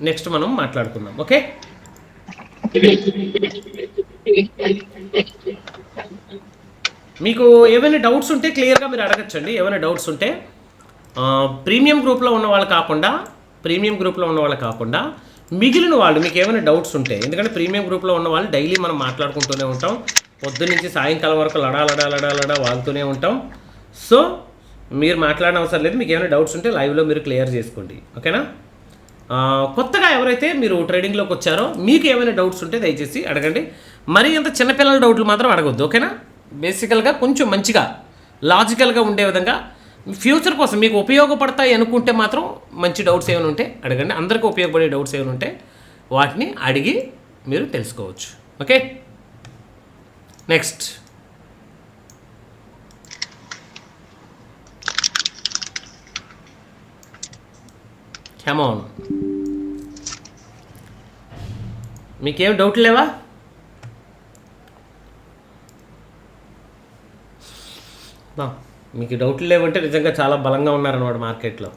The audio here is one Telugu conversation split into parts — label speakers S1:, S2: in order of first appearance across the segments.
S1: నెక్స్ట్ మనం మాట్లాడుకుందాం. ఓకే, మీకు ఏమైనా డౌట్స్ ఉంటే క్లియర్గా మీరు అడగచ్చండి. ఏమైనా డౌట్స్ ఉంటే ప్రీమియం గ్రూప్లో ఉన్న వాళ్ళు కాకుండా మిగిలిన వాళ్ళు మీకు ఏమైనా డౌట్స్ ఉంటే, ఎందుకంటే ప్రీమియం గ్రూప్లో ఉన్న వాళ్ళు డైలీ మనం మాట్లాడుకుంటూనే ఉంటాం, పొద్దున్న నుంచి సాయంకాలం వరకు లడా వాగుతూనే ఉంటాం. సో మీరు మాట్లాడిన అవసరం లేదు. మీకు ఏమైనా డౌట్స్ ఉంటే లైవ్లో మీరు క్లియర్ చేసుకోండి. ఓకేనా? కొత్తగా ఎవరైతే మీరు ట్రేడింగ్లోకి వచ్చారో మీకు ఏమైనా డౌట్స్ ఉంటే దయచేసి అడగండి. మరీ అంత చిన్నపిల్లల డౌట్లు మాత్రం అడగొద్దు. ఓకేనా? బేసికల్గా కొంచెం మంచిగా లాజికల్గా ఉండే విధంగా ఫ్యూచర్ కోసం మీకు ఉపయోగపడతాయి అనుకుంటే మాత్రం మంచి డౌట్స్ ఏమైనా ఉంటే అడగండి. అందరికీ ఉపయోగపడే డౌట్స్ ఏమైనా ఉంటే వాటిని అడిగి మీరు తెలుసుకోవచ్చు. ఓకే, నెక్స్ట్ కమాన్, మీకేం డౌట్లు లేవా? మీకు డౌట్లు లేవంటే నిజంగా చాలా బలంగా ఉన్నారన్నమాట మార్కెట్లో.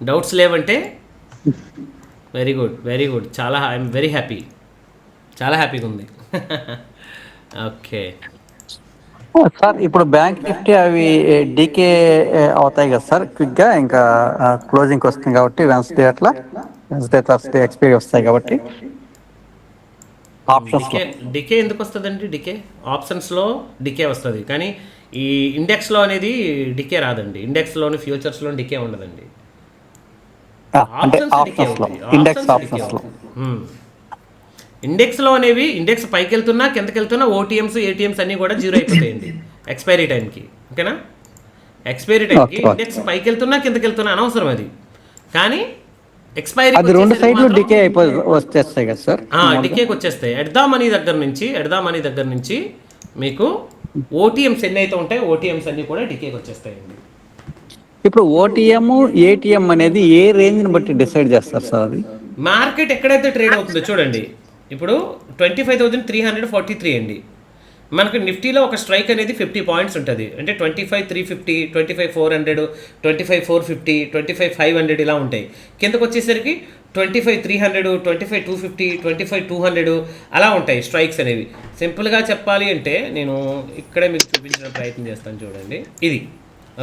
S1: డౌట్స్ లేవంటే వెరీ గుడ్, చాలా ఐఎమ్ వెరీ హ్యాపీ, చాలా హ్యాపీగా ఉంది. ఓకే
S2: సార్, ఇప్పుడు బ్యాంక్ నిఫ్టీ అవి డీకే అవుతాయి కదా సార్ క్విక్గా, ఇంకా క్లోజింగ్కి వస్తుంది కాబట్టి వెన్స్డే థర్స్డే ఎక్స్పైరీ వస్తాయి కాబట్టి ఆప్షన్స్లో.
S1: డికే ఎందుకు వస్తుందండి? డికే ఆప్షన్స్లో డికే వస్తుంది, కానీ ఈ ఇండెక్స్లో అనేది డికే రాదండి. ఇండెక్స్లోని ఫ్యూచర్స్లో డికే ఉండదండి. ఇండెక్స్లో అనేవి ఇండెక్స్ పైకి వెళ్తున్నా కిందకి వెళ్తున్నా ఓటీఎంస్ ఏటీఎంస్ అన్నీ కూడా జీరో అయిపోతాయండి ఎక్స్పైరీ టైంకి. ఓకేనా? ఎక్స్పైరీ టైంకి ఇండెక్స్ పైకి వెళ్తున్నా కిందకి వెళ్తున్నా అనవసరం అది, కానీ ఎక్స్పైరీ
S2: రెండు సైడ్లు డికే వచ్చేస్తాయి కదా సార్.
S1: డికేకి వచ్చేస్తాయి. ఎడ్దా మనీ దగ్గర నుంచి మీకు ఓటీఎంస్ ఎన్ని అయితే ఉంటాయి ఓటీఎంస్ అన్నీ కూడా డికేకి వచ్చేస్తాయండి.
S2: ఇప్పుడు ఓటీఎం ఏటీఎం అనేది ఏ రేంజ్ని బట్టి డిసైడ్ చేస్తారు సార్? అది
S1: మార్కెట్ ఎక్కడైతే ట్రేడ్ అవుతుందో చూడండి. ఇప్పుడు 25,343 అండి. మనకు నిఫ్టీలో ఒక స్ట్రైక్ అనేది 50 పాయింట్స్ ఉంటుంది. అంటే 25,350, 25,400, 25,450, 25,500 ఇలా ఉంటాయి. కిందకు వచ్చేసరికి 25,300, 25,250, 25,200 అలా ఉంటాయి స్ట్రైక్స్ అనేవి. సింపుల్గా చెప్పాలి అంటే నేను ఇక్కడే మీకు చూపించిన ప్రయత్నం చేస్తాను చూడండి. ఇది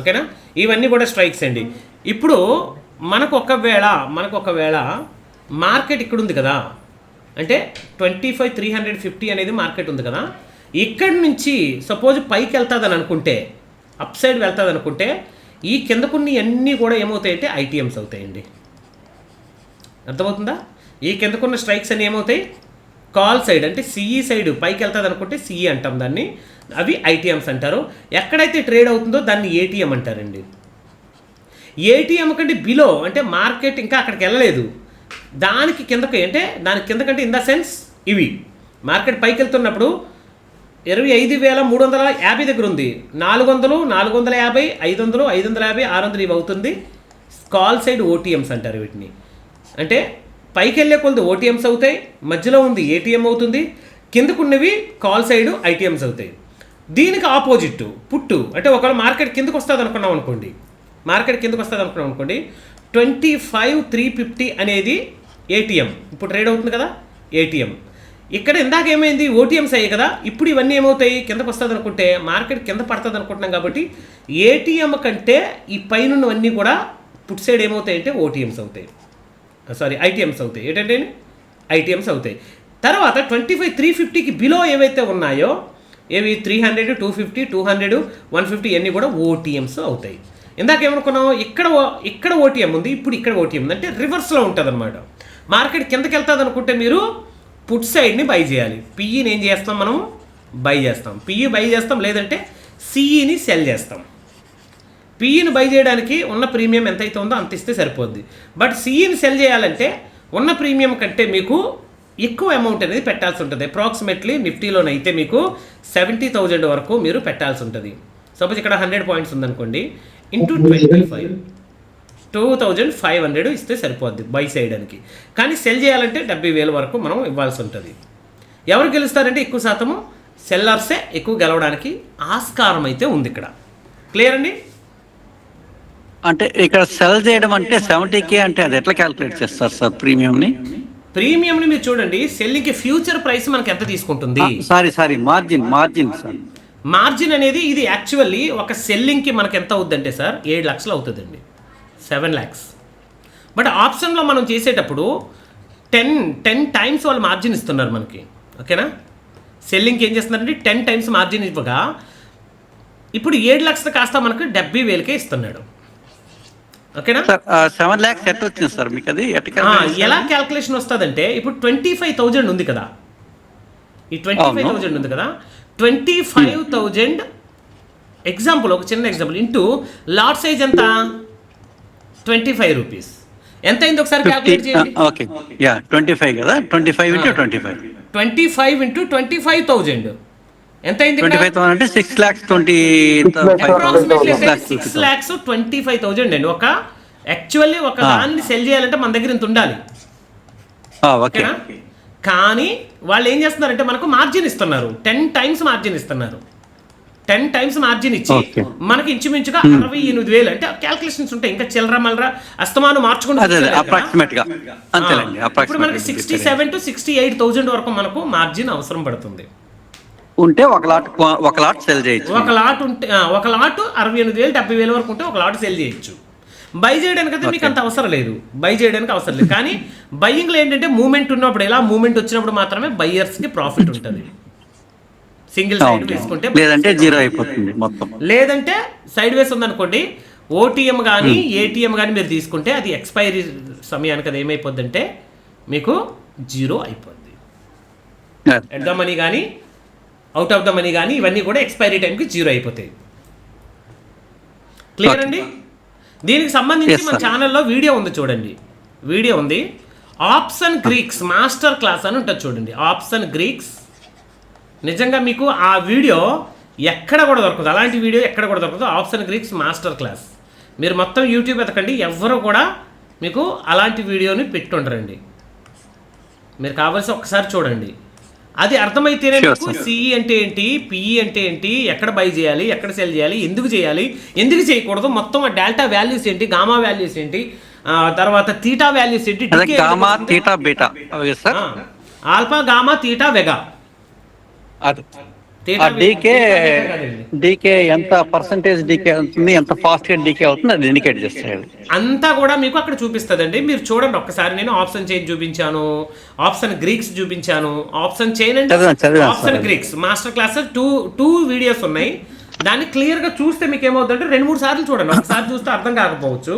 S1: ఓకేనా? ఇవన్నీ కూడా స్ట్రైక్స్ అండి. ఇప్పుడు మనకు ఒకవేళ మార్కెట్ ఇక్కడ ఉంది కదా, అంటే 25,350 అనేది మార్కెట్ ఉంది కదా, ఇక్కడి నుంచి సపోజ్ పైకి వెళ్తుందని అనుకుంటే, అప్ సైడ్ వెళ్తుంది అనుకుంటే, ఈ కిందకున్ని అన్నీ కూడా ఏమవుతాయంటే ఐటీఎంస్ అవుతాయండి. అర్థమవుతుందా? ఈ కిందకున్న స్ట్రైక్స్ అన్నీ ఏమవుతాయి? కాల్ సైడ్ అంటే సిఈ సైడ్ పైకి వెళ్తుంది అనుకుంటే సిఈ అంటాం దాన్ని, అవి ఐటీఎంస్ అంటారు. ఎక్కడైతే ట్రేడ్ అవుతుందో దాన్ని ఏటీఎం అంటారండి. ఏటీఎం కంటే బిలో అంటే మార్కెట్ ఇంకా అక్కడికి వెళ్ళలేదు, దానికి కిందకి అంటే దానికి కిందకంటే ఇన్ ద సెన్స్ ఇవి మార్కెట్ పైకి వెళ్తున్నప్పుడు 25,350 దగ్గర ఉంది, 400, 450, 500, 550, 600 ఇవి అవుతుంది. కాల్ సైడ్ ఓటీఎంస్ అంటారు వీటిని. అంటే పైకి వెళ్ళే కొలది ఓటీఎంస్ అవుతాయి, మధ్యలో ఉంది ఏటీఎం అవుతుంది, కిందకున్నవి కాల్ సైడ్ ఐటీఎంస్ అవుతాయి. దీనికి ఆపోజిట్ పుట్టు అంటే ఒకవేళ మార్కెట్ కిందకు వస్తుంది అనుకున్నాం అనుకోండి, 25,350 అనేది ఏటీఎం ఇప్పుడు ట్రేడ్ అవుతుంది కదా, ఏటీఎం. ఇక్కడ ఇందాక ఏమైంది? ఓటీఎంస్ అయ్యాయి కదా, ఇప్పుడు ఇవన్నీ ఏమవుతాయి? కిందకు వస్తుంది అనుకుంటే మార్కెట్ కింద పడుతుంది అనుకుంటున్నాం కాబట్టి ఏటీఎం కంటే ఈ పైనవన్నీ కూడా పుట్ సైడ్ ఏమవుతాయి అంటే ఓటీఎంస్ అవుతాయి, ఐటీఎంస్ అవుతాయి. ఏంటంటే ఐటీఎంస్ అవుతాయి. తర్వాత 25,350కి బిలో ఏవైతే ఉన్నాయో ఏవి 300, 250, 200, 150 ఇవన్నీ కూడా ఓటీఎంస్ అవుతాయి. ఇందాక ఏమనుకున్నాం? ఇక్కడ ఓటీఎం ఉంది, ఇప్పుడు ఇక్కడ ఓటీఎం ఉంది, అంటే రివర్స్లో ఉంటుంది అనమాట. మార్కెట్ కిందకి వెళ్తుంది అనుకుంటే మీరు పుట్ సైడ్ని బై చేయాలి. పిఈని ఏం చేస్తాం? మనం బై చేస్తాం. పిఈ బై చేస్తాం, లేదంటే సిఈని సెల్ చేస్తాం. పిఈని బై చేయడానికి ఉన్న ప్రీమియం ఎంతైతే ఉందో అంత ఇస్తే సరిపోద్ది. బట్ సిఈని సెల్ చేయాలంటే ఉన్న ప్రీమియం కంటే మీకు ఎక్కువ అమౌంట్ అనేది పెట్టాల్సి ఉంటుంది. అప్రాక్సిమేట్లీ నిఫ్టీలోనైతే మీకు 70,000 వరకు మీరు పెట్టాల్సి ఉంటుంది. సపోజ్ ఇక్కడ 100 పాయింట్స్ ఉందనుకోండి, ఇంటూ 25 2,500 ఇస్తే సరిపోద్ది బై చేయడానికి. కానీ సెల్ చేయాలంటే 70,000 వరకు మనం ఇవ్వాల్సి ఉంటుంది. ఎవరు గెలుస్తారంటే ఎక్కువ శాతము సెల్లర్సే ఎక్కువ గెలవడానికి ఆస్కారం అయితే ఉంది ఇక్కడ. క్లియర్ అండి?
S2: అంటే ఇక్కడ సెల్ చేయడం అంటే 70K అంటే అది ఎట్లా క్యాలిక్యులేట్ చేస్తారు సార్ ప్రీమియంని?
S1: ప్రీమియంని మీరు చూడండి, సెల్లింగ్కి ఫ్యూచర్ ప్రైస్ మనకి ఎంత తీసుకుంటుంది.
S2: Sorry margin sir.
S1: మార్జిన్ అనేది ఇది యాక్చువల్లీ ఒక సెల్లింగ్కి మనకి ఎంత అవుద్దంటే సార్ 7 లక్షలు అవుతుందండి, 7 lakhs. బట్ ఆప్షన్లో మనం చేసేటప్పుడు 10 times వాళ్ళు మార్జిన్ ఇస్తున్నారు మనకి. ఓకేనా, సెల్లింగ్కి ఏం చేస్తున్నారంటే 10 times మార్జిన్ ఇవ్వగా ఇప్పుడు 7 లక్షలు కాస్త మనకు 70,000కే ఇస్తున్నాడు. ఓకేనా,
S2: 7 lakhs ఎట్లా వచ్చింది సార్ మీకు? అది
S1: ఎలా క్యాల్కులేషన్ వస్తుందంటే ఇప్పుడు 25,000 ఉంది కదా, ఈ 25,000 ఉంది కదా, 25,000 ఎగ్జాంపుల్, ఒక చిన్న ఎగ్జాంపుల్ ఇంటూ లాట్ సైజ్ ఎంత 25 రూపీస్ ఎంత అయింది ఒకసారి క్యాల్కులేట్ చేయండి.
S2: ఓకే, యా 25 కదా, 25 into 25.
S1: 25 into 25,000 ఎంత అయింది?
S2: 25,000 అంటే
S1: 6,25,000 అండి. ఒక యాక్చువల్లీ ఒక దాన్ని సెల్ చేయాలంటే మన దగ్గర ఇంత ఉండాలి. ఓకేనా, కానీ వాళ్ళు ఏం చేస్తున్నారంటే మనకు మార్జిన్ ఇస్తున్నారు, 10 times మార్జిన్ ఇస్తున్నారు. 10 times మార్జిన్ ఇచ్చి మనకి ఇంచుమించుగా 68,000 అంటే క్యాల్కులేషన్స్ ఉంటాయి, ఇంకా చిల్లర మల్లర అస్తమానం మార్చుకుంటూ ఇప్పుడు మనకి 67,000 to 68,000 వరకు మనకు మార్జిన్ అవసరం పడుతుంది.
S2: ఉంటే ఒక లాట్ సెల్ చేయొచ్చు.
S1: ఒక లాట్ 68,000 70,000 వరకు ఉంటే ఒక లాట్ సెల్ చేయొచ్చు. బై చేయడానికి అయితే మీకు అంత అవసరం లేదు, కానీ బయ్యింగ్లో ఏంటంటే మూమెంట్ ఉన్నప్పుడు, ఎలా మూమెంట్ వచ్చినప్పుడు మాత్రమే బయ్యర్స్కి ప్రాఫిట్ ఉంటుంది. సింగిల్ సైడ్ వేసుకుంటే
S2: లేదంటే జీరో అయిపోతుంది మొత్తం.
S1: లేదంటే సైడ్ వేస్ ఉందనుకోండి, ఓటీఎం కానీ ఏటీఎం కానీ మీరు తీసుకుంటే అది ఎక్స్పైరీ సమయానికి అది ఏమైపోద్దంటే మీకు జీరో అయిపోద్ది. ఎట్ ద మనీ కానీ అవుట్ ఆఫ్ ద మనీ కానీ ఇవన్నీ కూడా ఎక్స్పైరీ టైంకి జీరో అయిపోతాయి. క్లియర్ అండి? దీనికి సంబంధించి మన ఛానల్లో వీడియో ఉంది చూడండి, వీడియో ఉంది. ఆప్షన్ గ్రీక్స్ మాస్టర్ క్లాస్ అని ఉంటుంది చూడండి, ఆప్షన్ గ్రీక్స్. నిజంగా మీకు ఆ వీడియో ఎక్కడ కూడా దొరకదు, అలాంటి వీడియో ఎక్కడ కూడా దొరకదు. ఆప్షన్ గ్రీక్స్ మాస్టర్ క్లాస్ మీరు మొత్తం యూట్యూబ్ ఎతకండి, ఎవ్వరు కూడా మీకు అలాంటి వీడియోని పెట్టుండరండి. మీరు కావాల్సి ఒక్కసారి చూడండి, అది అర్థమైతేనే మీకు సిఈ అంటే ఏంటి, పిఈ అంటే ఏంటి, ఎక్కడ బై చేయాలి, ఎక్కడ సెల్ చేయాలి, ఎందుకు చేయాలి, ఎందుకు చేయకూడదు, మొత్తం ఆ డెల్టా వాల్యూస్ ఏంటి, గామా వాల్యూస్ ఏంటి, తర్వాత తీటా వాల్యూస్ ఏంటి, alpha gamma theta vega,
S2: decay ఎంత పర్సెంటేజ్ డీకే అవుతుంది, ఎంత ఫాస్ట్ గా డీకే అవుతుంది అది ఇండికేట్ చేస్తాడు.
S1: అంతా కూడా మీకు అక్కడ చూపిస్తుందండి. మీరు చూడండి ఒక్కసారి. నేను ఆప్షన్ చైన్ చూపించాను, ఆప్షన్ గ్రీక్స్ చూపించాను, ఆప్షన్ చైన్ అంటే option Greeks master class two videos ఉన్నాయి. దాన్ని క్లియర్ గా చూస్తే మీకు ఏమవుతుందంటే 2-3 సార్లు చూడండి, ఒకసారి చూస్తే అర్థం కాకపోవచ్చు.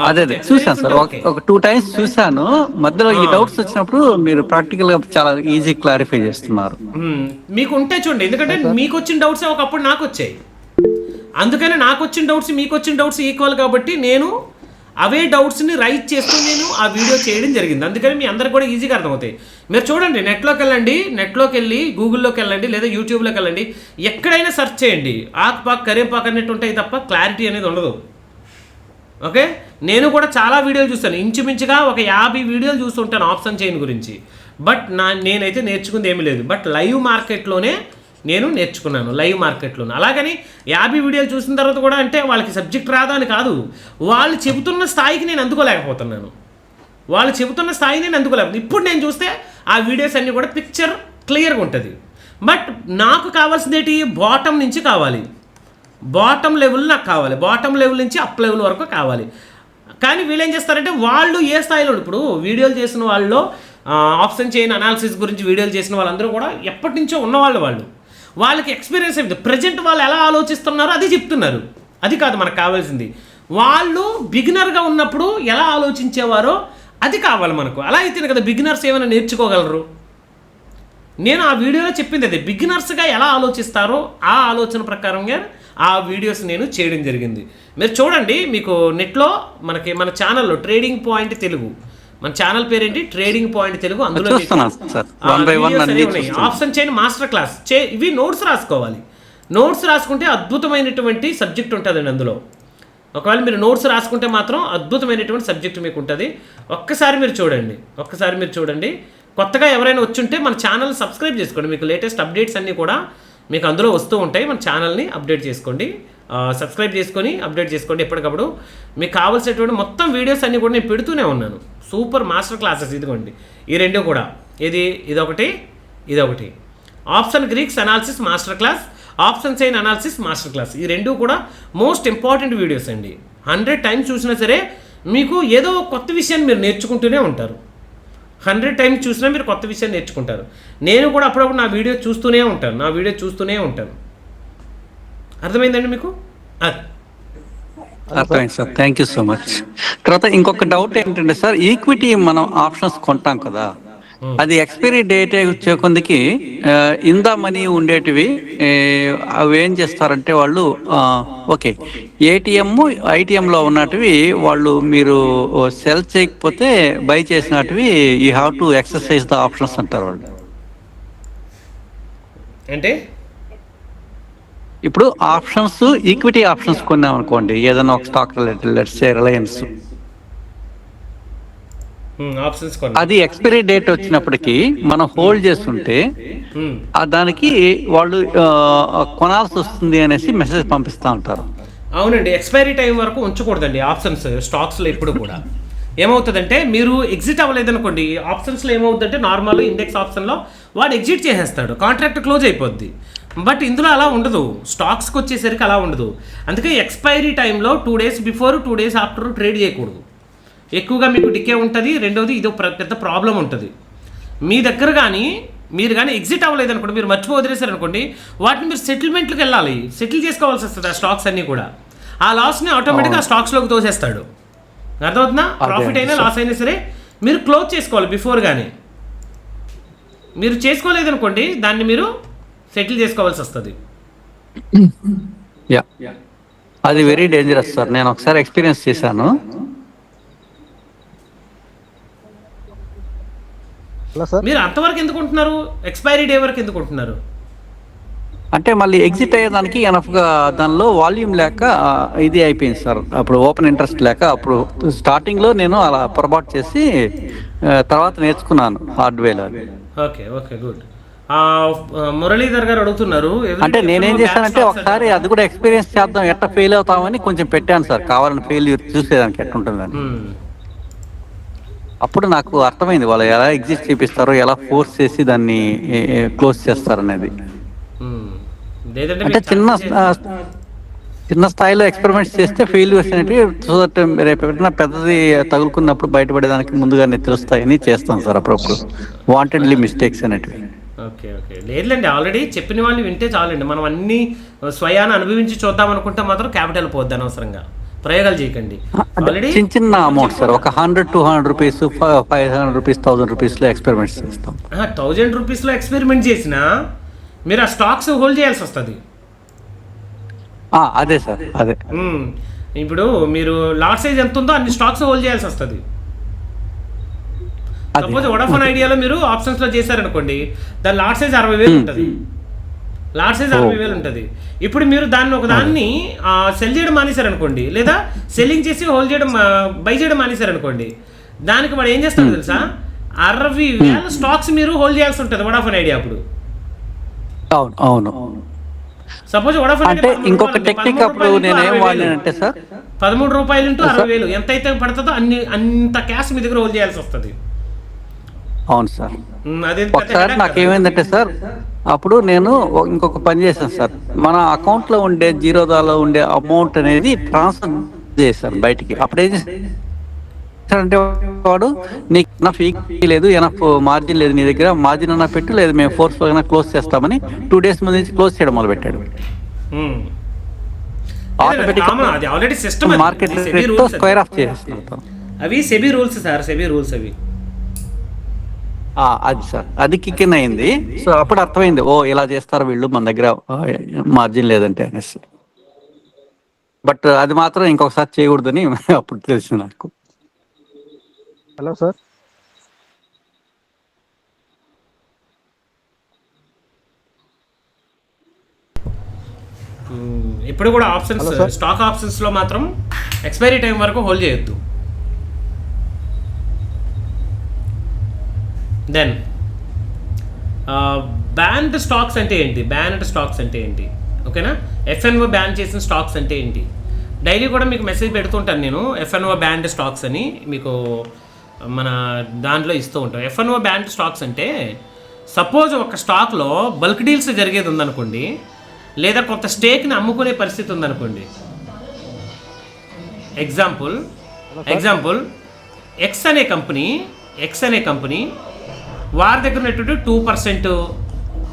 S2: అదే చూసాను సార్, ఒక 2 times చూసాను. మధ్యలో ఈ డౌట్స్ వచ్చినప్పుడు మీరు ప్రాక్టికల్ గా చాలా ఈజీ క్లారిఫై చేస్తున్నారు.
S1: మీకు ఉంటే చూడండి, ఎందుకంటే మీకు వచ్చిన డౌట్స్ ఒకప్పుడు నాకు వచ్చాయి, అందుకని నాకు వచ్చిన డౌట్స్ మీకు వచ్చిన డౌట్స్ ఈక్వల్ కాబట్టి నేను అవే డౌట్స్ని రైట్ చేస్తూ నేను ఆ వీడియో చేయడం జరిగింది. అందుకని మీ అందరికి కూడా ఈజీగా అర్థమవుతాయి. మీరు చూడండి, నెట్లోకి వెళ్ళి గూగుల్లోకి వెళ్ళండి, లేదా యూట్యూబ్లోకి వెళ్ళండి, ఎక్కడైనా సెర్చ్ చేయండి, ఆకుపాక్ కరేపాక్ అన్నట్టు ఉంటాయి తప్ప క్లారిటీ అనేది ఉండదు. ఓకే, నేను కూడా చాలా వీడియోలు చూస్తాను, ఇంచుమించుగా ఒక 50 వీడియోలు చూస్తుంటాను ఆప్షన్ చైన్ గురించి. బట్ నేనైతే నేర్చుకుంది ఏమీ లేదు, బట్ లైవ్ మార్కెట్లోనే నేను నేర్చుకున్నాను, లైవ్ మార్కెట్లోనే. అలాగని 50 వీడియోలు చూసిన తర్వాత కూడా అంటే వాళ్ళకి సబ్జెక్ట్ రాదా అని కాదు, వాళ్ళు చెబుతున్న స్థాయికి నేను అందుకోలేకపోతున్నాను, ఇప్పుడు నేను చూస్తే ఆ వీడియోస్ అన్నీ కూడా పిక్చర్ క్లియర్గా ఉంటుంది. బట్ నాకు కావాల్సింది ఏంటి, బాటమ్ నుంచి కావాలి, బాటమ్ లెవెల్ నాకు కావాలి, బాటమ్ లెవెల్ నుంచి అప్ లెవెల్ వరకు కావాలి. కానీ వీళ్ళు ఏం చేస్తారంటే వాళ్ళు ఏ స్థాయిలో, ఇప్పుడు వీడియోలు చేసిన వాళ్ళు ఆప్షన్ చైన్ అనాలిసిస్ గురించి వీడియోలు చేసిన వాళ్ళందరూ కూడా ఎప్పటి నుంచో ఉన్నవాళ్ళు, వాళ్ళకి ఎక్స్పీరియన్స్ అయింది. ప్రజెంట్ వాళ్ళు ఎలా ఆలోచిస్తున్నారో అది చెప్తున్నారు, అది కాదు మనకు కావాల్సింది. వాళ్ళు బిగినర్గా ఉన్నప్పుడు ఎలా ఆలోచించేవారో అది కావాలి మనకు. అలా అయితేనే కదా బిగినర్స్ ఏమైనా నేర్చుకోగలరు. నేను ఆ వీడియోలో చెప్పింది అదే, బిగినర్స్గా ఎలా ఆలోచిస్తారో ఆ ఆలోచన ప్రకారంగా ఆ వీడియోస్ నేను చేయడం జరిగింది. మీరు చూడండి, మీకు నెట్లో మన ఛానల్లో ట్రేడింగ్ పాయింట్ తెలుగు, మన ఛానల్ పేరేంటి, ట్రేడింగ్ పాయింట్ తెలుగు. అందులో ఆప్షన్ చైన్ మాస్టర్ క్లాస్ ఇవి నోట్స్ రాసుకోవాలి. నోట్స్ రాసుకుంటే అద్భుతమైనటువంటి సబ్జెక్ట్ ఉంటుందండి అందులో. ఒకవేళ మీరు నోట్స్ రాసుకుంటే మాత్రం అద్భుతమైనటువంటి సబ్జెక్ట్ మీకు ఉంటుంది. ఒక్కసారి మీరు చూడండి. కొత్తగా ఎవరైనా వచ్చుంటే మన ఛానల్ సబ్స్క్రైబ్ చేసుకోండి, మీకు లేటెస్ట్ అప్డేట్స్ అన్నీ కూడా మీకు అందులో వస్తూ ఉంటాయి. మన ఛానల్ని అప్డేట్ చేసుకోండి. సబ్స్క్రైబ్ చేసుకొని అప్డేట్ చేసుకోండి ఎప్పటికప్పుడు. మీకు కావాల్సినటువంటి మొత్తం వీడియోస్ అన్నీ కూడా నేను పెడుతూనే ఉన్నాను. సూపర్ మాస్టర్ క్లాసెస్ ఇదిగోండి ఈ రెండు కూడా. ఇదొకటి option Greeks analysis master class, option chain analysis master class. ఈ రెండు కూడా మోస్ట్ ఇంపార్టెంట్ వీడియోస్ అండి. 100 టైమ్స్ చూసినా సరే మీకు ఏదో కొత్త విషయాన్ని మీరు నేర్చుకుంటూనే ఉంటారు. 100 టైమ్స్ చూసినా మీరు కొత్త విషయాన్ని నేర్చుకుంటారు. నేను కూడా అప్పుడప్పుడు నా వీడియో చూస్తూనే ఉంటాను. అర్థమైందండి మీకు?
S2: అర్థమైంది sir, thank you so much. తర్వాత ఇంకొక డౌట్ ఏంటంటే సార్, ఈక్విటీ మనం ఆప్షన్స్ కొంటాం కదా, అది ఎక్స్పైరీ డేట్ వచ్చే కొందికి ఇన్ ద మనీ ఉండేటివి అవి ఏం చేస్తారంటే వాళ్ళు ఓకే ఏటీఎం ఐటీఎంలో ఉన్నటివి వాళ్ళు మీరు సెల్ చేయకపోతే బై చేసినటివి you have to exercise the options అంటారు వాళ్ళు.
S1: అంటే
S2: ఇప్పుడు ఆప్షన్స్ ఈక్విటీ ఆప్షన్స్ కొన్నాం అనుకోండి, ఏదైనా ఒక stock related, let's say Reliance,
S1: options
S2: అది ఎక్స్పైరీ డేట్ వచ్చినప్పటికీ మనం హోల్డ్ చేస్తుంటే దానికి వాళ్ళు కొనాల్సి వస్తుంది అనేసి మెసేజ్ పంపిస్తూ ఉంటారు.
S1: అవునండి, ఎక్స్పైరీ టైం వరకు ఉంచకూడదండి ఆప్షన్స్ స్టాక్స్లో ఎప్పుడు కూడా. ఏమవుతుందంటే మీరు ఎగ్జిట్ అవ్వలేదనుకోండి, ఆప్షన్స్లో ఏమవుతుందంటే నార్మల్ ఇండెక్స్ ఆప్షన్లో వాడు ఎగ్జిట్ చేసేస్తాడు, కాంట్రాక్ట్ క్లోజ్ అయిపోద్ది. బట్ ఇందులో అలా ఉండదు, స్టాక్స్కి వచ్చేసరికి అలా ఉండదు. అందుకే ఎక్స్పైరీ టైంలో 2 days before 2 days after trade చేయకూడదు. ఎక్కువగా మీకు డికే ఉంటుంది. రెండోది ఇది పెద్ద ప్రాబ్లం ఉంటుంది మీ దగ్గర. కానీ మీరు కానీ ఎగ్జిట్ అవ్వలేదనుకోండి, మీరు మర్చిపో వదిలేశారనుకోండి, వాటిని మీరు సెటిల్మెంట్కి వెళ్ళాలి, సెటిల్ చేసుకోవాల్సి వస్తుంది ఆ స్టాక్స్ అన్నీ కూడా. ఆ లాస్ని ఆటోమేటిక్గా ఆ స్టాక్స్లోకి తోసేస్తాడు. అర్థమవుతుందా? ప్రాఫిట్ అయినా లాస్ అయినా సరే మీరు క్లోజ్ చేసుకోవాలి బిఫోర్. కానీ మీరు చేసుకోలేదనుకోండి, దాన్ని మీరు సెటిల్ చేసుకోవాల్సి వస్తుంది.
S2: అది వెరీ డేంజరస్ సార్, నేను ఒకసారి ఎక్స్పీరియన్స్ చేశాను.
S1: మీరు అంతవరకు ఎందుకు ఉంటున్నారు? ఎక్స్పైరీ డే వరకు ఎందుకు ఉంటున్నారు?
S2: అంటే మళ్ళీ ఎగ్జిట్ అయ్యేదానికి ఎనఫ్గా దానిలో వాల్యూమ్ లేక ఇది అయిపోయింది సార్. అప్పుడు ఓపెన్ ఇంట్రెస్ట్ లేక, అప్పుడు స్టార్టింగ్లో నేను అలా పొరపాటు చేసి తర్వాత నేర్చుకున్నాను hardware.
S1: Okay okay good. Muralidhar గారు అడుగుతున్నారు,
S2: అంటే నేనేం చేశానంటే ఒకసారి అది కూడా ఎక్స్పీరియన్స్ చేద్దాం, ఎట్లా ఫెయిల్ అవుతామని కొంచెం పెట్టాను సార్, కావాలని ఫెయిల్యూర్ చూసేదానికి ఎట్లుంటుందని. అప్పుడు నాకు అర్థమైంది వాళ్ళు ఎలా ఎగ్జిట్ చేపిస్తారో, ఎలా ఫోర్స్ చేసి దాన్ని క్లోజ్ చేస్తారు అనేది. అంటే చిన్న స్థాయిలో ఎక్స్పెరిమెంట్స్ చేస్తే ఫెయిల్యూర్స్ అనేవి సో దట్ రేపు ఎప్పుడైనా పెద్దది తగులుకున్నప్పుడు బయటపడేదానికి ముందుగానే తెలుస్తాయని చేస్తాం సార్ అప్పుడప్పుడు, వాంటెడ్లీ మిస్టేక్స్ అనేటివి.
S1: ఓకే ఓకే లేదులేండి, ఆల్రెడీ చెప్పిన వాళ్ళు వింటే చాలండి. మనం అన్ని స్వయాన అనుభవించి చూద్దాం అనుకుంటే మాత్రం క్యాపిటల్ పోద్ది, అనవసరంగా ప్రయోగాలు చేయకండి.
S2: చిన్న చిన్న అమౌంట్ సార్, ఒక 100-200 రూపీస్, 500 రూపీస్, 1000 రూపీస్లో ఎక్స్పెరిమెంట్స్ చేస్తాం.
S1: 1000 రూపీస్లో ఎక్స్పెరిమెంట్ చేసినా మీరు ఆ స్టాక్స్ హోల్డ్ చేయాల్సి వస్తుంది.
S2: అదే సార్, అదే.
S1: ఇప్పుడు మీరు లాట్ సైజ్ ఎంత ఉందో అన్ని స్టాక్స్ హోల్డ్ చేయాల్సి వస్తుంది. సపోజ్ వోడాఫోన్ ఐడియాలో మీరు ఆప్షన్స్లో చేశారనుకోండి, దాని లాట్ సైజ్ 60,000 ఉంటుంది. లాట్ సైజ్ 60,000 ఉంటుంది. ఇప్పుడు మీరు దాన్ని ఒకదాన్ని సెల్ చేయడం మానేశారనుకోండి, లేదా సెల్లింగ్ చేసి హోల్డ్ చేయడం బై చేయడం మానేశారనుకోండి, దానికి వాడు ఏం చేస్తాడు తెలుసా, 60,000 స్టాక్స్ మీరు హోల్డ్ చేయాల్సి ఉంటుంది వోడాఫోన్ ఐడియా అప్పుడు.
S2: అవును.
S1: సపోజ్ వోడాఫోన్
S2: అంటే ఇంకొక టెక్నిక్ అప్పుడు నేనేం వాడినంటే సార్,
S1: 13 రూపాయలు ఇంటూ 60,000 ఎంత అయితే పడుతుందో అంత క్యాష్ మీ దగ్గర హోల్డ్ చేయాల్సి వస్తుంది.
S2: అవును సార్. ఒకసారి నాకేమైందంటే సార్, అప్పుడు నేను ఇంకొక పని చేశాను సార్, మన అకౌంట్లో ఉండే జీరోదాలో ఉండే అమౌంట్ అనేది ట్రాన్స్ఫర్ చేశారు బయటికి. అప్పుడు ఏం చేశారంటే వాడు, నీకు ఎనఫ్ ఈక్విటీ లేదు, ఎనఫ్ మార్జిన్ లేదు, నీ దగ్గర మార్జిన్ అన్నా పెట్టు, లేదు మేము ఫోర్స్ఫుల్గా క్లోజ్ చేస్తామని 2 days ముందు నుంచి క్లోజ్ చేయడం మొదలు పెట్టాడు. మార్కెట్ రేట్తో స్క్వేర్ ఆఫ్ చేసేస్తాం.
S1: అవి SEBI rules sir, SEBI rules అవి.
S2: అది సార్, అది కిక్ అయింది. సో అప్పుడు అర్థమైంది, ఓ ఇలా చేస్తారు వీళ్ళు, మన దగ్గర మార్జిన్ లేదంటే అనేసి. బట్ అది మాత్రం ఇంకొకసారి చేయకూడదని అప్పుడు తెలిసింది నాకు.
S3: Hello sir.
S1: ఇప్పుడు కూడా ఆప్షన్స్, స్టాక్ ఆప్షన్స్లో మాత్రం ఎక్స్పైరీ టైం వరకు హోల్డ్ చేయొద్దు. దెన్ బ్యాన్డ్ స్టాక్స్ అంటే ఏంటి? ఓకేనా. ఎఫ్ఎన్ఓ బ్యాన్ చేసిన స్టాక్స్ అంటే ఏంటి, డైలీ కూడా మీకు మెసేజ్ పెడుతుంటాను నేను, ఎఫ్ఎన్ఓ బ్యాండ్ స్టాక్స్ అని మీకు మన దాంట్లో ఇస్తూ ఉంటాం. ఎఫ్ఎన్ఓ బ్యాండ్ స్టాక్స్ అంటే సపోజ్ ఒక స్టాక్లో బల్క్ డీల్స్ జరిగేది ఉందనుకోండి, లేదా కొంత స్టేక్ని అమ్ముకునే పరిస్థితి ఉందనుకోండి. ఎగ్జాంపుల్ ఎక్స్ అనే కంపెనీ వారి దగ్గర ఉన్నటువంటి 2%,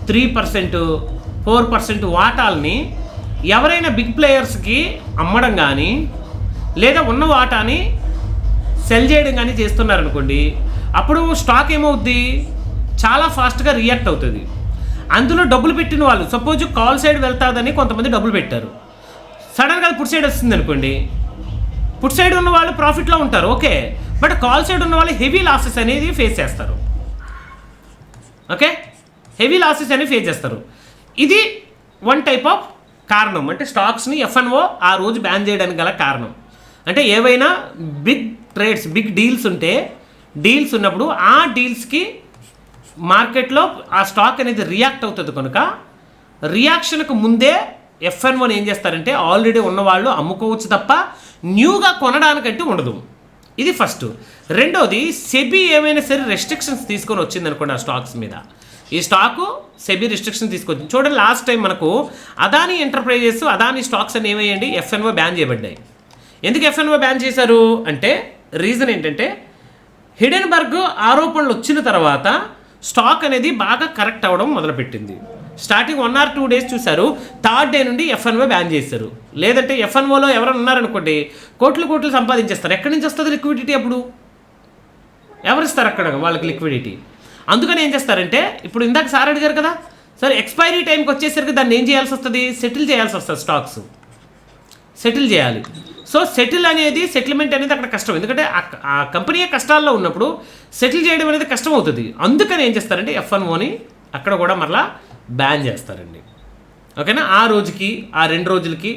S1: 3%, 4% వాటాలని ఎవరైనా బిగ్ ప్లేయర్స్కి అమ్మడం కానీ లేదా ఉన్న వాటాని సెల్ చేయడం కానీ చేస్తున్నారనుకోండి, అప్పుడు స్టాక్ ఏమవుద్ది, చాలా ఫాస్ట్గా రియాక్ట్ అవుతుంది. అందులో డబ్బులు పెట్టిన వాళ్ళు సపోజ్ కాల్ సైడ్ వెళ్తాదని కొంతమంది డబ్బులు పెట్టారు, సడన్గా పుట్ సైడ్ వస్తుంది అనుకోండి, పుట్ సైడ్ ఉన్న వాళ్ళు ప్రాఫిట్లో ఉంటారు ఓకే, బట్ కాల్ సైడ్ ఉన్న వాళ్ళు హెవీ లాసెస్ అనేది ఫేస్ చేస్తారు. ఓకే, హెవీ లాసెస్ అనేవి ఫేస్ చేస్తారు. ఇది వన్ టైప్ ఆఫ్ కారణం, అంటే స్టాక్స్ని ఎఫ్ఎన్ఓ ఆ రోజు బ్యాన్ చేయడానికి గల కారణం. అంటే ఏవైనా బిగ్ ట్రేడ్స్, బిగ్ డీల్స్ ఉంటే, డీల్స్ ఉన్నప్పుడు ఆ డీల్స్కి మార్కెట్లో ఆ స్టాక్ అనేది రియాక్ట్ అవుతుంది కనుక రియాక్షన్కు ముందే ఎఫ్ఎన్ఓని ఏం చేస్తారంటే ఆల్రెడీ ఉన్నవాళ్ళు అమ్ముకోవచ్చు తప్ప న్యూగా కొనడానికంటే ఉండదు. ఇది ఫస్ట్. రెండోది, సెబీ ఏమైనా సరే రెస్ట్రిక్షన్స్ తీసుకొని వచ్చిందనుకోండి ఆ స్టాక్స్ మీద, ఈ స్టాకు సెబీ రిస్ట్రిక్షన్ తీసుకొచ్చింది. చూడండి లాస్ట్ టైం మనకు అదానీ ఎంటర్ప్రైజెస్, అదానీ స్టాక్స్ అని ఏమయ్యండి, ఎఫ్ఎన్ఓ బ్యాన్ చేయబడ్డాయి. ఎందుకు ఎఫ్ఎన్ఓ బ్యాన్ చేశారు అంటే రీజన్ ఏంటంటే హిడెన్బర్గ్ ఆరోపణలు వచ్చిన తర్వాత స్టాక్ అనేది బాగా కరెక్ట్ అవ్వడం మొదలుపెట్టింది. స్టార్టింగ్ 1 or 2 days చూశారు, థర్డ్ డే నుండి ఎఫ్ఎన్ఓ బ్యాన్ చేశారు. లేదంటే ఎఫ్ఎన్ఓలో ఎవరైనా ఉన్నారనుకోండి కోట్లు సంపాదించేస్తారు. ఎక్కడి నుంచి వస్తుంది లిక్విడిటీ, అప్పుడు ఎవరిస్తారు అక్కడ వాళ్ళకి లిక్విడిటీ. అందుకని ఏం చేస్తారంటే, ఇప్పుడు ఇందాక సార్ అడిగారు కదా, సరే ఎక్స్పైరీ టైంకి వచ్చేసరికి దాన్ని ఏం చేయాల్సి వస్తుంది, సెటిల్ చేయాల్సి వస్తుంది, స్టాక్స్ సెటిల్ చేయాలి. సో సెటిల్మెంట్ అనేది అక్కడ కష్టం, ఎందుకంటే ఆ కంపెనీ కష్టాల్లో ఉన్నప్పుడు సెటిల్ చేయడం అనేది కష్టం అవుతుంది. అందుకని ఏం చేస్తారంటే ఎఫ్ఎన్ఓని అక్కడ కూడా మరలా బ్యాన్ చేస్తారండి. ఓకేనా, ఆ రోజుకి ఆ 2 రోజులకి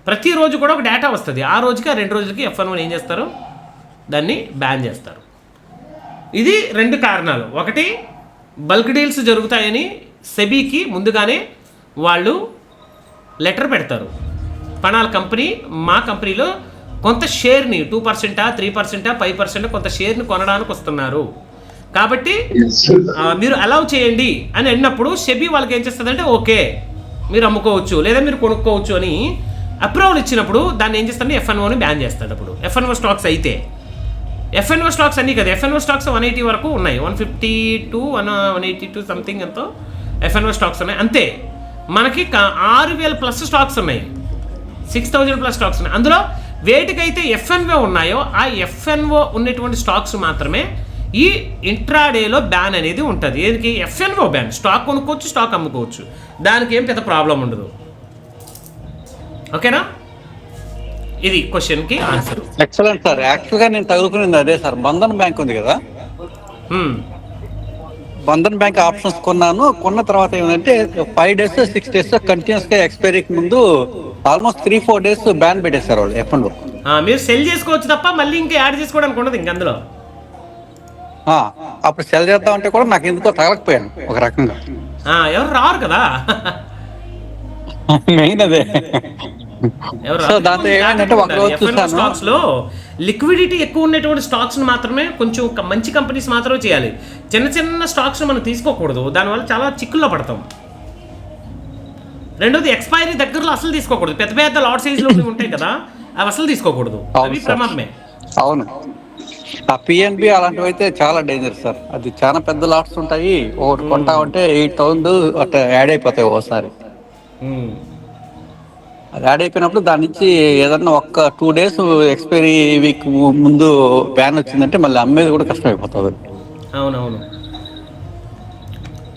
S1: ప్రతిరోజు కూడా ఒక డేటా వస్తుంది, ఆ రోజుకి ఆ 2 రోజులకి ఎఫ్ఎన్ఓని ఏం చేస్తారు, దాన్ని బ్యాన్ చేస్తారు. ఇది 2 కారణాలు. ఒకటి, బల్క్ డీల్స్ జరుగుతాయని సెబీకి ముందుగానే వాళ్ళు లెటర్ పెడతారు, పనాల కంపెనీ మా కంపెనీలో కొంత షేర్ని 2%, 3%, 5% కొంత షేర్ని కొనడానికి వస్తున్నారు కాబట్టి మీరు అలౌ చేయండి అని అన్నప్పుడు సెబీ వాళ్ళకి ఏం చేస్తుందంటే ఓకే మీరు అమ్ముకోవచ్చు లేదా మీరు కొనుక్కోవచ్చు అని అప్రూవల్ ఇచ్చినప్పుడు దాన్ని ఏం చేస్తారంటే ఎఫ్ఎన్ఓని బ్యాన్ చేస్తాడు. అప్పుడు ఎఫ్ఎన్ఓ స్టాక్స్ అయితే, ఎఫ్ఎన్ఓ స్టాక్స్ అన్నీ కదా, ఎఫ్ఎన్ఓ స్టాక్స్ 180 వరకు ఉన్నాయి, 150 to 182 సంథింగ్ ఎంతో ఎఫ్ఎన్ఓ స్టాక్స్ ఉన్నాయి. అంతే, మనకి 6,000+ స్టాక్స్ ఉన్నాయి, 6,000+ స్టాక్స్ ఉన్నాయి. అందులో వేటికైతే ఎఫ్ఎన్ఓ ఉన్నాయో ఆ ఎఫ్ఎన్ఓ ఉన్నటువంటి స్టాక్స్ మాత్రమే ఈ ఇంట్రాడేలో బ్యాన్ అనేది ఉంటుంది. ఏదికి, ఎఫ్ఎన్ఓ బ్యాన్. స్టాక్ కొనుక్కోవచ్చు, స్టాక్ అమ్ముకోవచ్చు, దానికి ఏం పెద్ద ప్రాబ్లం ఉండదు. ఓకేనా, ఇది క్వశ్చన్కి ఆన్సర్.
S2: Excellent sir. యాక్చువల్గా నేను తగులుకునేది అదే సార్, బంధన్ బ్యాంక్ ఉంది కదా, బంధన్ బ్యాంక్ ఆప్షన్స్ కొన్న తర్వాత ఏమంటే 5 days 6 days కంటిన్యూస్ గా ఎక్స్పైరీకి ముందు ఆల్మోస్ట్ 3-4 days బ్యాన్ పెట్టేశారు వాళ్ళు ఎఫ్ఎన్ఓ.
S1: మీరు సెల్ చేసుకోవచ్చు తప్ప మళ్ళీ ఇంకా యాడ్ చేసుకోవడానికి ఉండదు ఇంక అందులో.
S2: అప్పుడు సెల్ చేద్దాం అంటే కూడా నాకు ఎందుకో తగలకపోయాను ఒక రకంగా,
S1: ఎవరు రారు కదా
S2: మెయిన్ అదే. సో దాంతో ఏమైందంటే ఒక రోజు చూసాను,
S1: స్టాక్స్ లో లిక్విడిటీ ఎక్కువ ఉన్నటువంటి స్టాక్స్ మాత్రమే కొంచెం మంచి కంపెనీస్ మాత్రమే చేయాలి. చిన్న స్టాక్స్ మనం తీసుకోకూడదు, దానివల్ల చాలా చిక్కుల్లో పడతాం. రెండోది, ఎక్స్పైరీ దగ్గరలో అసలు తీసుకోకూడదు, పెద్ద లాట్ సైజులో ఉంటాయి కదా అవి అసలు తీసుకోకూడదు, అవి ప్రమాదమే.
S2: అవును, ఆ పిఎన్బి అలాంటివి అయితే చాలా డేంజర్ సార్. అది చాలా పెద్ద లాట్స్ ఉంటాయి, ఒకటి కొంటా ఉంటే 8,000 అట్లా యాడ్ అయిపోతాయి ఒకసారి. అది యాడ్ అయిపోయినప్పుడు దాని నుంచి ఏదన్నా 2 days ఎక్స్పైరీ వీక్ ముందు బ్యాన్ వచ్చిందంటే మళ్ళీ అమ్మేది కూడా కష్టం అయిపోతుంది.
S1: అవునవును,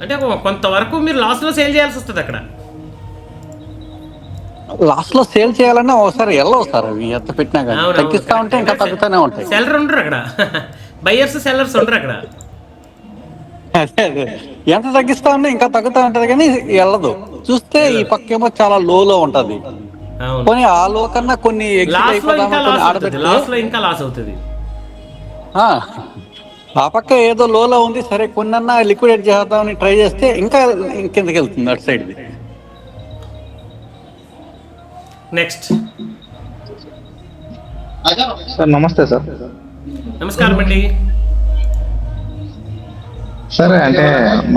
S1: అంటే కొంతవరకు మీరు లాస్లో సేల్ చేయాల్సి వస్తుంది. అక్కడ
S2: లాస్ట్ లో సేల్ చేయాలన్నా ఒకసారి వెళ్ళవు సార్, అవి ఎంత పెట్టినా కానీ తగ్గిస్తా ఉంటే ఇంకా తగ్గుతూనే ఉంటాయి.
S1: సెల్లర్ ఉండరు అక్కడ, బయర్స్ సెల్లర్స్ ఉండరు అక్కడ.
S2: అదే ఎంత తగ్గిస్తా ఉంటే ఇంకా తగ్గుతూ ఉంటది కానీ వెళ్ళదు. చూస్తే ఈ పక్కేమో చాలా లోలో ఉంటది, కొన్ని ఆ లో కన్నా కొన్ని
S1: ఇంకా లాస్ అవుతుంది.
S2: ఆ పక్క ఏదో లోలో ఉంది, సరే కొన్నన్నా లిక్విడేట్ చేద్దామని ట్రై చేస్తే ఇంకా కిందకి వెళ్తుంది అటు సైడ్.
S1: నెక్స్ట్.
S3: సార్ నమస్తే సార్.
S1: నమస్కారం అండి.
S3: సార్ అంటే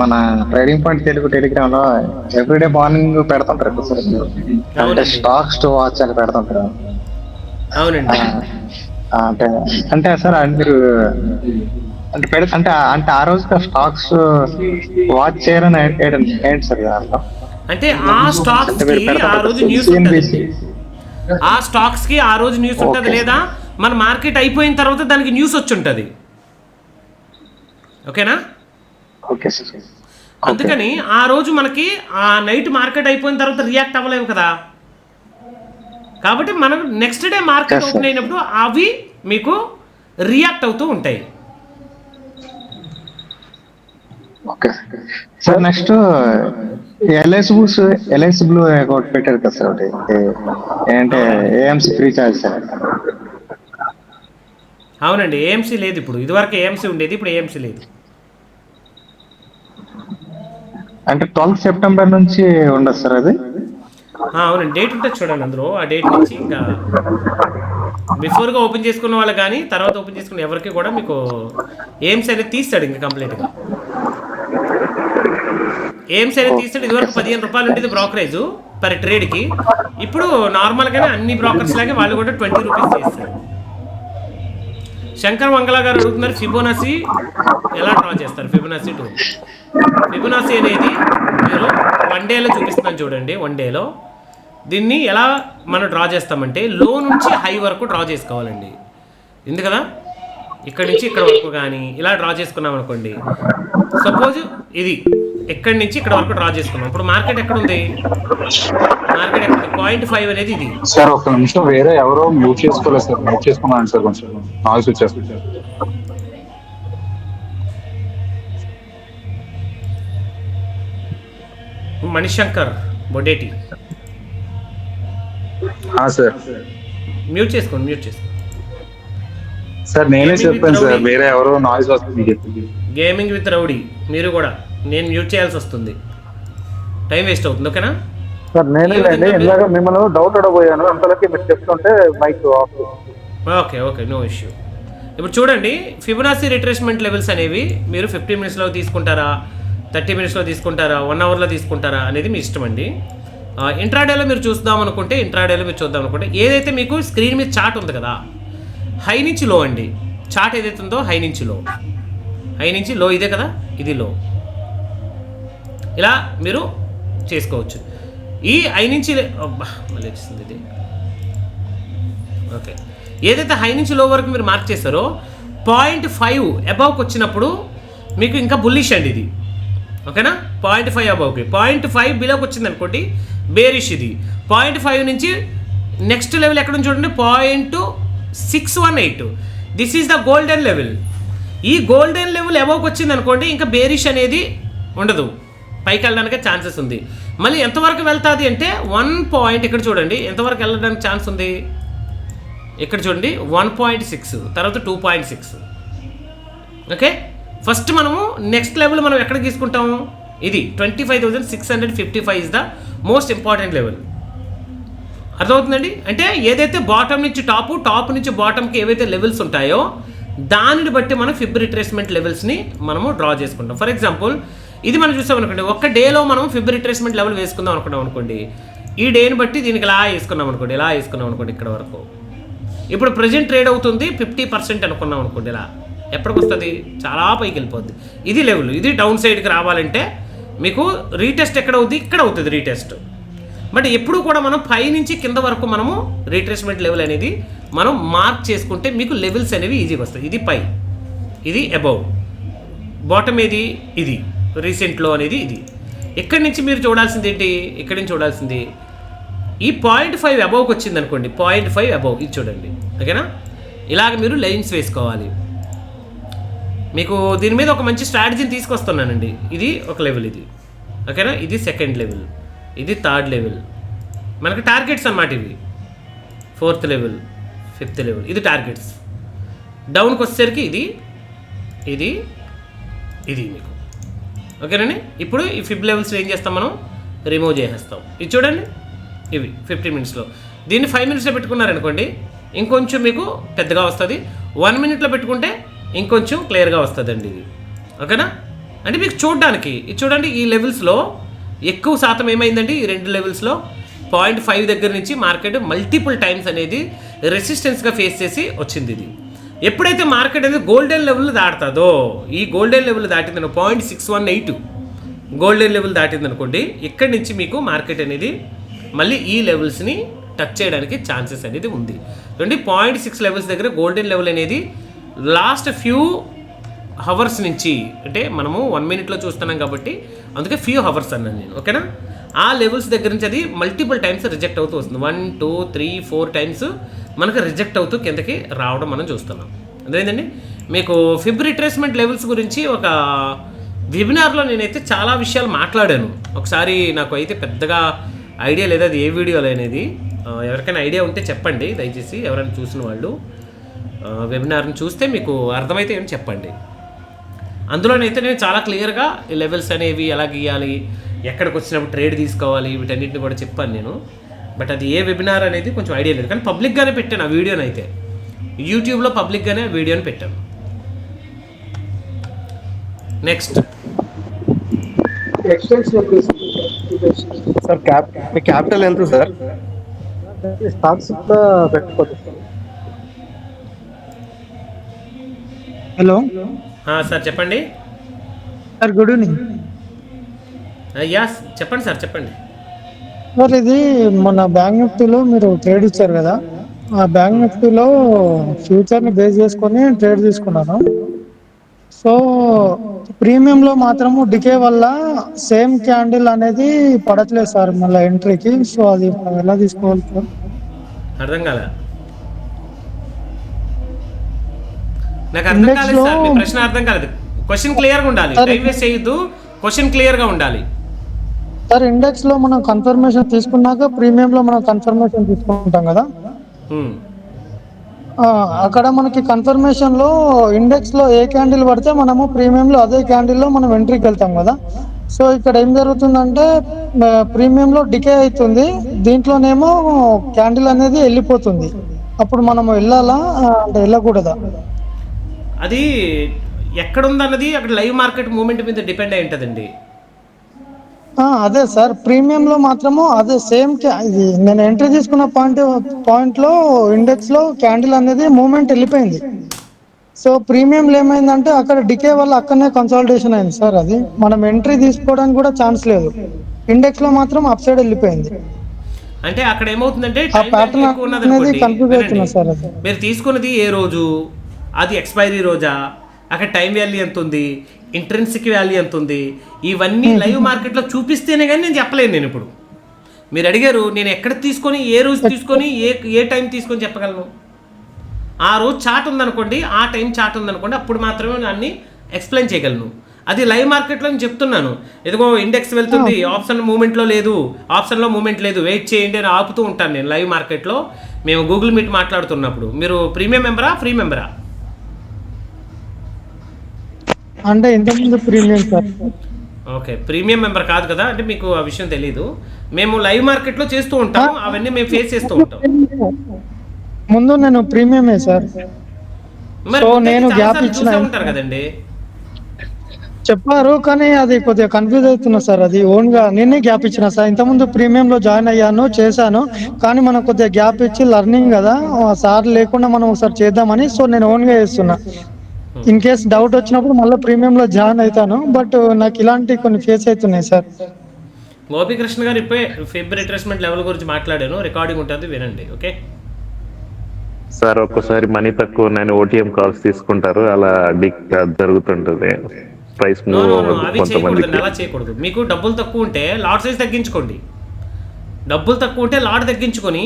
S3: మన ట్రేడింగ్ పాయింట్ తెలుగు టెలిగ్రామ్ లో ఎవ్రీడే మార్నింగ్ పెడుతుంటారు కదా సార్, అంటే
S1: అవునండి.
S3: స్టాక్స్ టు వాచ్ అని పెడుతుంటారు.
S1: అవునండి.
S3: అంటే అంటే సార్ మీరు అంటే అంటే ఆ రోజు స్టాక్స్ వాచ్ చేయాలని ఏంటి సార్ దాంట్లో?
S1: అంటే ఆ స్టాక్స్ కి ఆ రోజు న్యూస్ ఉంటుంది, ఆ స్టాక్స్ కి ఆ రోజు న్యూస్ ఉంటుంది, లేదా మన మార్కెట్ అయిపోయిన తర్వాత దానికి న్యూస్ వచ్చి ఉంటుంది. ఓకేనా?
S3: Okay sir.
S1: అందుకని ఆ రోజు మనకి ఆ నైట్ మార్కెట్ అయిపోయిన తర్వాత రియాక్ట్ అవ్వలేము కదా, కాబట్టి మనకు నెక్స్ట్ డే మార్కెట్ ఓపెన్ అయినప్పుడు అవి మీకు రియాక్ట్ అవుతూ ఉంటాయి.
S3: Okay sir. Next LIC blue account పెట్టారు కదా సార్, ఒకటి ఏంటంటే ఏఎంసీ ఫ్రీ చార్జ్ సార్.
S1: అవునండి, ఏఎంసీ లేదు ఇప్పుడు. ఇదివరకు ఏఎంసీ ఉండేది, ఇప్పుడు ఏఎంసీ లేదు.
S3: అంటే 12 సెప్టెంబర్ నుంచి ఉండదు సార్ అది?
S1: అవునండి, డేట్ ఉంటుంది చూడండి అందులో. ఆ డేట్ నుంచి ఇంకా బిఫోర్గా ఓపెన్ చేసుకున్న వాళ్ళు కానీ తర్వాత ఓపెన్ చేసుకున్న ఎవరికి కూడా మీకు ఏఎంసీ అనేది తీస్తాడు ఇంకా కంప్లీట్గా. ఏఎంసీ అనేది తీస్తాడు. ఇదివరకు 15 రూపాయలు ఉండేది బ్రోకరేజ్ పర్ ట్రేడ్కి. ఇప్పుడు నార్మల్గానే అన్ని బ్రోకర్స్ లాగే వాళ్ళు కూడా 20 రూపీస్ చేస్తారు. శంకర్ మంగళ గారు అడుగుతున్నారు ఫిబొనాసి ఎలా డ్రా చేస్తారు. ఫిబొనాసి 2 ఫిబొనాసి అనేది మీరు 1 డేలో చూపిస్తున్నాను చూడండి. 1 డేలో దీన్ని ఎలా మనం డ్రా చేస్తామంటే లో నుంచి హై వరకు డ్రా చేసుకోవాలండి. ఉంది కదా, ఇక్కడ నుంచి ఇక్కడ వరకు కానీ ఇలా డ్రా చేసుకున్నాం అనుకోండి. సపోజ్ ఇది ఎక్కడి నుంచి ఇక్కడ వరకు డ్రా చేసుకున్నాం. ఇప్పుడు మార్కెట్ ఎక్కడ ఉంది? మార్కెట్ ఎక్కడ? 0.5 అనేది ఇది.
S4: సార్ ఒక నిమిషం, వేరే ఎవరో మ్యూట్ చేసుకోలేదు సార్, మ్యూట్ చేసుకున్నాను సార్, కొంచెం నాయిస్ వచ్చేస్తుంది.
S1: మణిశంకర్ బొడేటి
S4: సార్
S1: మ్యూట్ చేసుకోండి, మ్యూట్ చేసుకోండి.
S4: సార్ నేనే చెప్పాను సార్, వేరే ఎవరో నాయిస్ వస్తుంది.
S1: గేమింగ్ విత్ రౌడీ మీరు కూడా నేను మ్యూట్ చేయాల్సి వస్తుంది, టైం వేస్ట్ అవుతుంది. ఓకేనా
S3: సార్? నేనే లేండి, ఇందాక మిమ్మల్ని డౌట్ అడగబోయాను, అంతలోకి మీరు చెప్తుంటే mike off.
S1: Okay okay, no issue. ఇప్పుడు చూడండి, ఫిబొనాసి రిట్రేస్మెంట్ లెవెల్స్ అనేవి మీరు 15 మినిట్స్లో తీసుకుంటారా, 30 మినిట్స్లో తీసుకుంటారా, 1 అవర్లో తీసుకుంటారా అనేది మీ ఇష్టం అండి. ఇంట్రాడేలో మీరు చూద్దాం అనుకుంటే, ఇంట్రాడేలో మీరు చూద్దాం అనుకుంటే ఏదైతే మీకు స్క్రీన్ మీద చార్ట్ ఉంది కదా, హై నుంచి లో అండి. చార్ట్ ఏదైతే ఉందో హై నుంచి లో, హై నుంచి లో ఇదే కదా, ఇది లో. ఇలా మీరు చేసుకోవచ్చు. ఈ హై నుంచి మళ్ళీ వచ్చింది ఇది. ఓకే, ఏదైతే హై నుంచి లో వరకు మీరు మార్క్ చేస్తారో 0.5 అబవ్కి వచ్చినప్పుడు మీకు ఇంకా బుల్లిష్ అండి ఇది. ఓకేనా? 0.5 అబవ్కి. 0.5 బిలోకి వచ్చింది అనుకోండి బేరిష్ ఇది. 0.5 నుంచి నెక్స్ట్ లెవెల్ ఎక్కడ నుంచి చూడండి 0.618. This is the golden level. ఈ గోల్డెన్ లెవెల్ అబవ్కి వచ్చింది అనుకోండి ఇంకా బేరిష్ అనేది ఉండదు, పైకి వెళ్ళడానికి ఛాన్సెస్ ఉంది. మళ్ళీ ఎంతవరకు వెళ్తుంది అంటే 1 పాయింట్, ఇక్కడ చూడండి ఎంతవరకు వెళ్ళడానికి ఛాన్స్ ఉంది. ఇక్కడ చూడండి 1.6, తర్వాత 2.6. ఓకే, ఫస్ట్ మనము నెక్స్ట్ లెవెల్ మనం ఎక్కడ తీసుకుంటాము? ఇది 25,655 is the most important level. అర్థమవుతుందండి? అంటే ఏదైతే బాటమ్ నుంచి టాప్ నుంచి బాటమ్కి ఏవైతే లెవెల్స్ ఉంటాయో దానిని బట్టి మనం ఫిబ్ రిట్రేస్మెంట్ లెవెల్స్ని మనము డ్రా చేసుకుంటాం. ఫర్ ఎగ్జాంపుల్ ఇది మనం చూసాం అనుకోండి, ఒక్క డేలో మనం ఫిబ్ రిట్రేస్మెంట్ లెవెల్ వేసుకుందాం అనుకున్నాం అనుకోండి. ఈ డేని బట్టి దీనికి ఇలా వేసుకున్నాం అనుకోండి, ఇలా వేసుకున్నాం అనుకోండి ఇక్కడ వరకు. ఇప్పుడు ప్రజెంట్ ట్రేడ్ అవుతుంది 50% అనుకున్నాం అనుకోండి, ఇలా ఎప్పటికి వస్తుంది? చాలా పైకి వెళ్ళిపోద్ది. ఇది లెవెల్. ఇది డౌన్ సైడ్కి రావాలంటే మీకు రీటెస్ట్ ఎక్కడ అవుతుంది? ఇక్కడ అవుతుంది రీటెస్ట్. బట్ ఎప్పుడు కూడా మనం పై నుంచి కింద వరకు మనము రీట్రేస్మెంట్ లెవెల్ అనేది మనం మార్క్ చేసుకుంటే మీకు లెవెల్స్ అనేవి ఈజీగా వస్తాయి. ఇది పై, ఇది అబౌవ్, బాటమ్ ఏది? ఇది రీసెంట్ లో అనేది ఇది. ఎక్కడి నుంచి మీరు చూడాల్సింది ఏంటి? ఇక్కడి నుంచి చూడాల్సింది ఈ 0.5 అబవ్కి వచ్చింది అనుకోండి, 0.5 అబవ్ ఇది చూడండి. ఓకేనా? ఇలాగ మీరు లైన్స్ వేసుకోవాలి. మీకు దీని మీద ఒక మంచి స్ట్రాటజీని తీసుకొస్తున్నానండి. ఇది ఒక లెవెల్, ఇది ఓకేనా? ఇది సెకండ్ లెవెల్, ఇది థర్డ్ లెవెల్. మనకి టార్గెట్స్ అన్నమాట ఇవి. 4th లెవెల్, 5th లెవెల్, ఇది టార్గెట్స్. డౌన్కి వచ్చేసరికి ఇది ఇది ఇది మీకు ఓకేనండి. ఇప్పుడు ఈ ఫిబ్ లెవెల్స్ ఏం చేస్తాం మనం? రిమూవ్ చేసేస్తాం. ఇది చూడండి, ఇవి 15 మినిట్స్లో. దీన్ని 5 minutesలో పెట్టుకున్నారనుకోండి ఇంకొంచెం మీకు పెద్దగా వస్తుంది. 1 minute పెట్టుకుంటే ఇంకొంచెం క్లియర్గా వస్తుందండి ఇది. ఓకేనా? అంటే మీకు చూడడానికి ఇది చూడండి, ఈ లెవెల్స్లో ఎక్కువ శాతం ఏమైందండి, ఈ 2 లెవెల్స్లో 0.5 దగ్గర నుంచి మార్కెట్ మల్టిపుల్ టైమ్స్ అనేది రెసిస్టెన్స్గా ఫేస్ చేసి వచ్చింది. ఇది ఎప్పుడైతే మార్కెట్ అనేది గోల్డెన్ లెవెల్ దాటుతుందో, ఈ గోల్డెన్ లెవెల్ దాటిందను 0.618 గోల్డెన్ లెవెల్ దాటిందనుకోండి, ఇక్కడి నుంచి మీకు మార్కెట్ అనేది మళ్ళీ ఈ లెవెల్స్ని టచ్ చేయడానికి ఛాన్సెస్ అనేది ఉంది. చూడండి 0.6 లెవెల్స్ దగ్గర గోల్డెన్ లెవెల్ అనేది లాస్ట్ ఫ్యూ హవర్స్ నుంచి, అంటే మనము 1 minute చూస్తున్నాం కాబట్టి అందుకే ఫ్యూ హవర్స్ అన్నాను నేను. ఓకేనా? ఆ లెవెల్స్ దగ్గర నుంచి అది మల్టిపుల్ టైమ్స్ రిజెక్ట్ అవుతూ వస్తుంది. 1, 2, 3, 4 టైమ్స్ మనకు రిజెక్ట్ అవుతూ కిందకి రావడం మనం చూస్తున్నాం. అదేంటండి మీకు ఫిబ్ రిట్రేస్మెంట్ లెవెల్స్ గురించి ఒక వెబినార్లో నేనైతే చాలా విషయాలు మాట్లాడాను. ఒకసారి నాకు అయితే పెద్దగా ఐడియా లేదు అది ఏ వీడియోలో అనేది. ఎవరికైనా ఐడియా ఉంటే చెప్పండి దయచేసి, ఎవరైనా చూసిన వాళ్ళు వెబినార్ని చూస్తే మీకు అర్థమైతే ఏమి చెప్పండి. అందులోనైతే నేను చాలా క్లియర్గా ఈ లెవెల్స్ అనేవి ఎలా గీయాలి, ఎక్కడికి వచ్చినప్పుడు ట్రేడ్ తీసుకోవాలి, వీటన్నిటిని కూడా చెప్పాను నేను. బట్ అది ఏ వెబినార్ అనేది కొంచెం ఐడియా లేదు, కానీ పబ్లిక్గానే పెట్టాను ఆ వీడియోని. అయితే యూట్యూబ్లో పబ్లిక్గానే వీడియోని పెట్టాను. నెక్స్ట్
S5: సార్ క్యాపిటల్ ఎంత సార్? స్టాక్స్ పెట్టుకోవచ్చు.
S6: హలో
S1: సార్ చెప్పండి.
S6: Sir good evening.
S1: యాస్ చెప్పండి సార్, చెప్పండి.
S6: సార్ ఇది మొన్న బ్యాంక్ నిఫ్టీలో మీరు ట్రేడ్ ఇచ్చారు కదా, ఆ బ్యాంక్ నిఫ్టీలో ఫ్యూచర్ని బేస్ చేసుకొని ట్రేడ్ తీసుకున్నాను. సో ప్రీమియంలో మాత్రము డికే వల్ల సేమ్ క్యాండిల్ అనేది పడట్లేదు సార్ మళ్ళీ ఎంట్రీకి. సో అది ఎలా తీసుకోవాలి సార్?
S1: అర్థం కాలే, నాకు అర్థం కాలేదు సార్, మీ ప్రశ్న అర్థం కాలేదు. క్వశ్చన్ క్లియర్గా ఉండాలి, టైం వేస్ట్ చేయొద్దు, క్వశ్చన్ క్లియర్గా ఉండాలి.
S6: సార్ ఇండెక్స్ లో మనం కన్ఫర్మేషన్ తీసుకున్నాక ప్రీమియంలో మనం కన్ఫర్మేషన్ తీసుకుంటాం కదా, అక్కడ మనకి కన్ఫర్మేషన్ లో ఇండెక్స్ లో ఏ క్యాండిల్ పడితే మనము ప్రీమియం లో అదే క్యాండిల్ లో మనం ఎంట్రీకి వెళ్తాం కదా. సో ఇక్కడ ఏం జరుగుతుందంటే ప్రీమియం లో డికే అవుతుంది, దీంట్లోనేమో క్యాండిల్ అనేది వెళ్ళిపోతుంది. అప్పుడు మనము వెళ్ళాలా అంటే వెళ్ళకూడదా?
S1: అది ఎక్కడుందన్నది అక్కడ లైవ్ మార్కెట్ మూమెంట్ మీద డిపెండ్ అయి ఉంటుందండి.
S6: అదే సార్ ప్రీమియం లో మాత్రము అదే సేమ్ ఇది నేను ఎంట్రీ తీసుకున్న పాయింట్ లో ఇండెక్స్ లో క్యాండిల్ అనేది మూమెంట్ వెళ్ళిపోయింది. సో ప్రీమియంలో ఏమైందంటే అక్కడ డికే వల్ల అక్కడనే కన్సాలిడేషన్ అయింది సార్. అది మనం ఎంట్రీ తీసుకోవడానికి కూడా ఛాన్స్ లేదు, ఇండెక్స్ లో మాత్రం అప్ సైడ్ వెళ్ళిపోయింది.
S1: అంటే అక్కడ ఏమవుతుందంటే
S6: కన్ఫ్యూజ్ అవుతున్నా సార్. అది
S1: మీరు తీసుకున్నది ఏ రోజు, అది ఎక్స్పైరీ రోజా, అక్కడ టైం వాల్యూ ఎంత ఉంది, ఇంట్రెన్సిక్ వాల్యూ ఎంత ఉంది, ఇవన్నీ లైవ్ మార్కెట్లో చూపిస్తేనే కానీ నేను చెప్పలేను. నేను ఇప్పుడు మీరు అడిగారు నేను ఎక్కడ తీసుకొని ఏ రోజు తీసుకొని ఏ టైం తీసుకొని చెప్పగలను. ఆ రోజు చార్ట్ ఉందనుకోండి, ఆ టైం చార్ట్ ఉందనుకోండి, అప్పుడు మాత్రమే దాన్ని ఎక్స్ప్లెయిన్ చేయగలను. అది లైవ్ మార్కెట్లో నేను చెప్తున్నాను, ఇదిగో ఇండెక్స్ వెళ్తుంది, ఆప్షన్ మూమెంట్లో లేదు, ఆప్షన్లో మూమెంట్ లేదు, వెయిట్ చేయండి అని ఆపుతూ ఉంటాను నేను లైవ్ మార్కెట్లో. మేము గూగుల్ మీట్ మాట్లాడుతున్నప్పుడు. మీరు ప్రీమియం మెంబరా ఫ్రీ మెంబరా?
S6: అంటే ఇంతకుముందు premium sir.
S1: Okay, premium member కాదు కదా, అంటే మీకు ఆ విషయం తెలీదు. మేము లైవ్ మార్కెట్లో చేస్తూ ఉంటాం, అవన్నీ మేము ఫేస్ చేస్తూ ఉంటాం.
S6: ముందు నేను ప్రీమియమే సార్.
S1: మరి
S6: నేను గ్యాప్
S1: ఇచ్చిన ఉంటారు కదండి,
S6: చెప్పారు, కానీ అది కొద్దిగా కన్ఫ్యూజ్ అవుతున్నా సార్. అది ఓన్ గా నేనే గ్యాప్ ఇచ్చిన సార్. ఇంతకుముందు ప్రీమియం లో జాయిన్ అయ్యాను, చేశాను, కానీ మనం కొద్దిగా గ్యాప్ ఇచ్చి లర్నింగ్ కదా సార్ లేకుండా మనం ఒకసారి చేద్దామని, సో నేను ఓన్ గా చేస్తున్నా. ఇన్ కేస్ డౌట్ వచ్చినప్పుడు మళ్ళీ ప్రీమియం లో జాయిన్ అవుతాను. బట్ నాకు ఇలాంటి కొన్ని ఫేస్ అవుతున్నాయి సార్.
S1: గోపికృష్ణ గారు ఇప్పుడే ఫిబ్ రిట్రేస్మెంట్ లెవెల్ గురించి మాట్లాడాను, రికార్డింగ్ ఉంటుంది వినండి. ఓకే
S7: సార్, ఒక్కసారి మనీ తక్కువ నేను ఓటీఎం కాల్స్ తీసుకుంటారు, అలా జరుగుతుంటుంది. ప్రైస్
S1: అవి చేయకూడదు, అలా చేయకూడదు. మీకు డబ్బులు తక్కువ ఉంటే లాట్ సైజ్ తగ్గించుకోండి. డబ్బులు తక్కువ ఉంటే లాట్ తగ్గించుకొని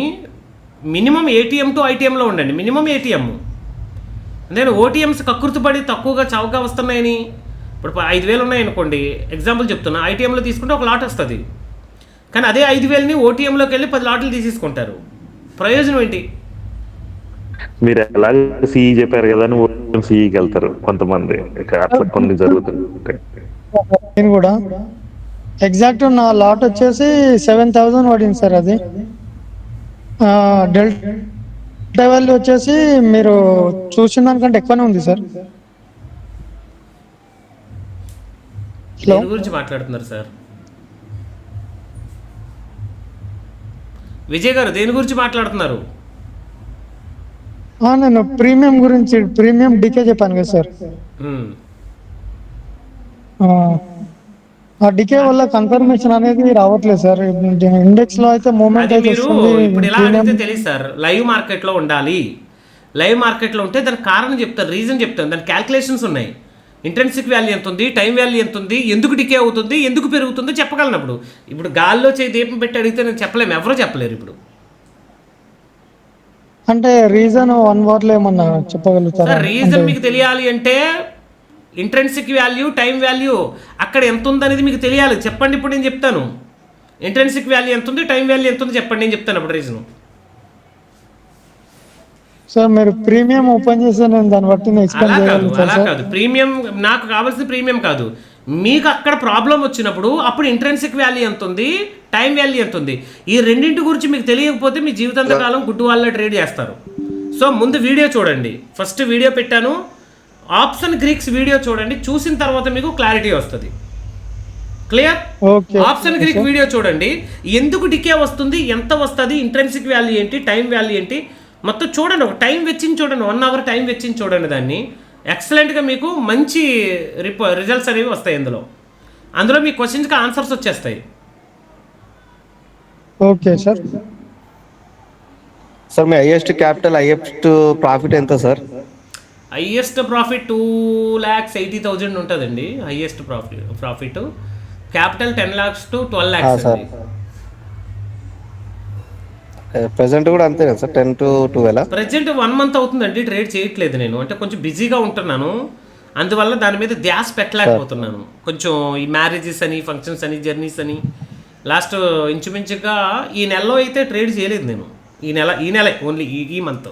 S1: మినిమం ఏటీఎం టు ఐటీఎంలో ఉండండి. Minimum ATM. నేను ఓటీఎంస్ కక్కుర్తిపడి తక్కువగా చౌకగా వస్తున్నాయని, ఇప్పుడు 5,000 ఉన్నాయనుకోండి, ఎగ్జాంపుల్ చెప్తున్నా, ఐటీఎంలో తీసుకుంటే ఒక లాట్ వస్తుంది, కానీ అదే 5,000ని ఓటీఎంలోకి వెళ్ళి 10 లాట్లు తీసేసుకుంటారు. ప్రయోజనం ఏంటి?
S7: మీరు ఎలా సిఈ చెప్పారు కదా, ఓటీఎం సిఈకి వెళ్తారు కొంతమంది, అట్లా కొన్ని జరుగుతుంటాయి.
S6: నేను కూడా ఎగ్జాక్ట్ నా లాట్ వచ్చేసి 7,000 పడింది సార్. అది డెల్టా వాల్యూ వచ్చేసి మీరు చూసిన దానికంటే ఎక్కువనే ఉంది సార్. హలో
S1: దేని గురించి మాట్లాడుతున్నారు సార్? విజయ్ గారు దేని గురించి మాట్లాడుతున్నారు?
S6: నేను ప్రీమియం గురించి, ప్రీమియం డికే చెప్పాను కదా సార్.
S1: మ్మ్.
S6: ఆ డికే వల్ల కన్ఫర్మేషన్ అనేది రావట్లేదు సార్. ఇండెక్స్ లో అయితే మూమెంట్
S1: అది
S6: అయితే
S1: మీరు
S6: వస్తుంది.
S1: ఇప్పుడు ఎలా
S6: ప్రీమియం
S1: అడిగితే తెలియదు సార్. లైవ్ మార్కెట్లో ఉండాలి. లైవ్ మార్కెట్లో ఉంటే దానికి కారణం చెప్తాను, రీజన్ చెప్తాను, దాని క్యాల్కులేషన్స్ ఉన్నాయి. ఇంట్రెన్సిక్ వాల్యూ ఎంత ఉంది, టైం వాల్యూ ఎంత ఉంది, ఎందుకు డికే అవుతుంది, ఎందుకు పెరుగుతుందో చెప్పగలను. ఇప్పుడు గాల్లో చేయి దీపం పెట్టి అడిగితే నేను చెప్పలేము, ఎవరో చెప్పలేరు. ఇప్పుడు
S6: అంటే రీజన్ 1 word లో ఏమన్నా చెప్పగలుగుతారా?
S1: సార్ రీజన్ మీకు తెలియాలి అంటే ఇంట్రెన్సిక్ వాల్యూ, టైం వాల్యూ అక్కడ ఎంత ఉందనేది మీకు తెలియాలి. చెప్పండి, ఇప్పుడు నేను చెప్తాను. ఇంట్రెన్సిక్ వాల్యూ ఎంత ఉంది, టైం వాల్యూ ఎంత ఉంది చెప్పండి, నేను చెప్తాను అప్పుడు రీజన్.
S6: సార్ మీరు ప్రీమియం ఓపెన్ చేస్తే నేను దాన్ని బట్టి
S1: అలా
S6: ఎక్స్ప్లెయిన్
S1: కాదు,
S6: చేయగలుగుతాను
S1: అలా
S6: సార్.
S1: కాదు. ప్రీమియం నాకు కావాల్సిన ప్రీమియం కాదు. మీకు అక్కడ ప్రాబ్లం వచ్చినప్పుడు అప్పుడు ఇంట్రెన్సిక్ వాల్యూ ఎంత ఉంది, టైం వాల్యూ ఎంత ఉంది, ఈ రెండింటి గురించి మీకు తెలియకపోతే మీ జీవితాంతకాలం గుడ్డు వాళ్ళ ట్రేడ్ చేస్తారు. సో ముందు వీడియో చూడండి. ఫస్ట్ వీడియో పెట్టాను, ఆప్షన్ గ్రీక్స్ వీడియో చూడండి. చూసిన తర్వాత మీకు క్లారిటీ వస్తుంది. Clear?
S6: Okay.
S1: Option Greek video చూడండి. ఎందుకు డికే వస్తుంది, ఎంత వస్తుంది, ఇంట్రెన్సిక్ వాల్యూ ఏంటి, టైం వాల్యూ ఏంటి, మొత్తం చూడండి. ఒక టైం వెచ్చించి చూడండి, 1 hour టైం వెచ్చించి చూడండి. దాన్ని ఎక్సలెంట్గా మీకు మంచి రిజల్ట్స్ అనేవి వస్తాయి. అందులో మీ క్వశ్చన్స్కి ఆన్సర్స్ వచ్చేస్తాయి.
S6: Okay sir.
S5: సార్ మీ హైయెస్ట్ క్యాపిటల్, హైయెస్ట్ ప్రాఫిట్ ఎంత సార్?
S1: హైయెస్ట్ ప్రాఫిట్ 2,80,000 ఉంటుందండి. Highest profit capital 10 lakhs to 12 lakhs అండి.
S5: ప్రెసెంట్ కూడా అంతేనా సార్? 10 to 12?
S1: ప్రజెంట్ 1 month అవుతుందండి ట్రేడ్ చేయట్లేదు నేను. అంటే కొంచెం బిజీగా ఉంటున్నాను, అందువల్ల దాని మీద ధ్యాస పెట్టలేకపోతున్నాను. కొంచెం ఈ మ్యారేజెస్ అని, ఫంక్షన్స్ అని, జర్నీస్ అని, లాస్ట్ ఇంచుమించుగా ఈ నెలలో అయితే ట్రేడ్ చేయలేదు నేను. ఈ నెల ఓన్లీ ఈ మంత్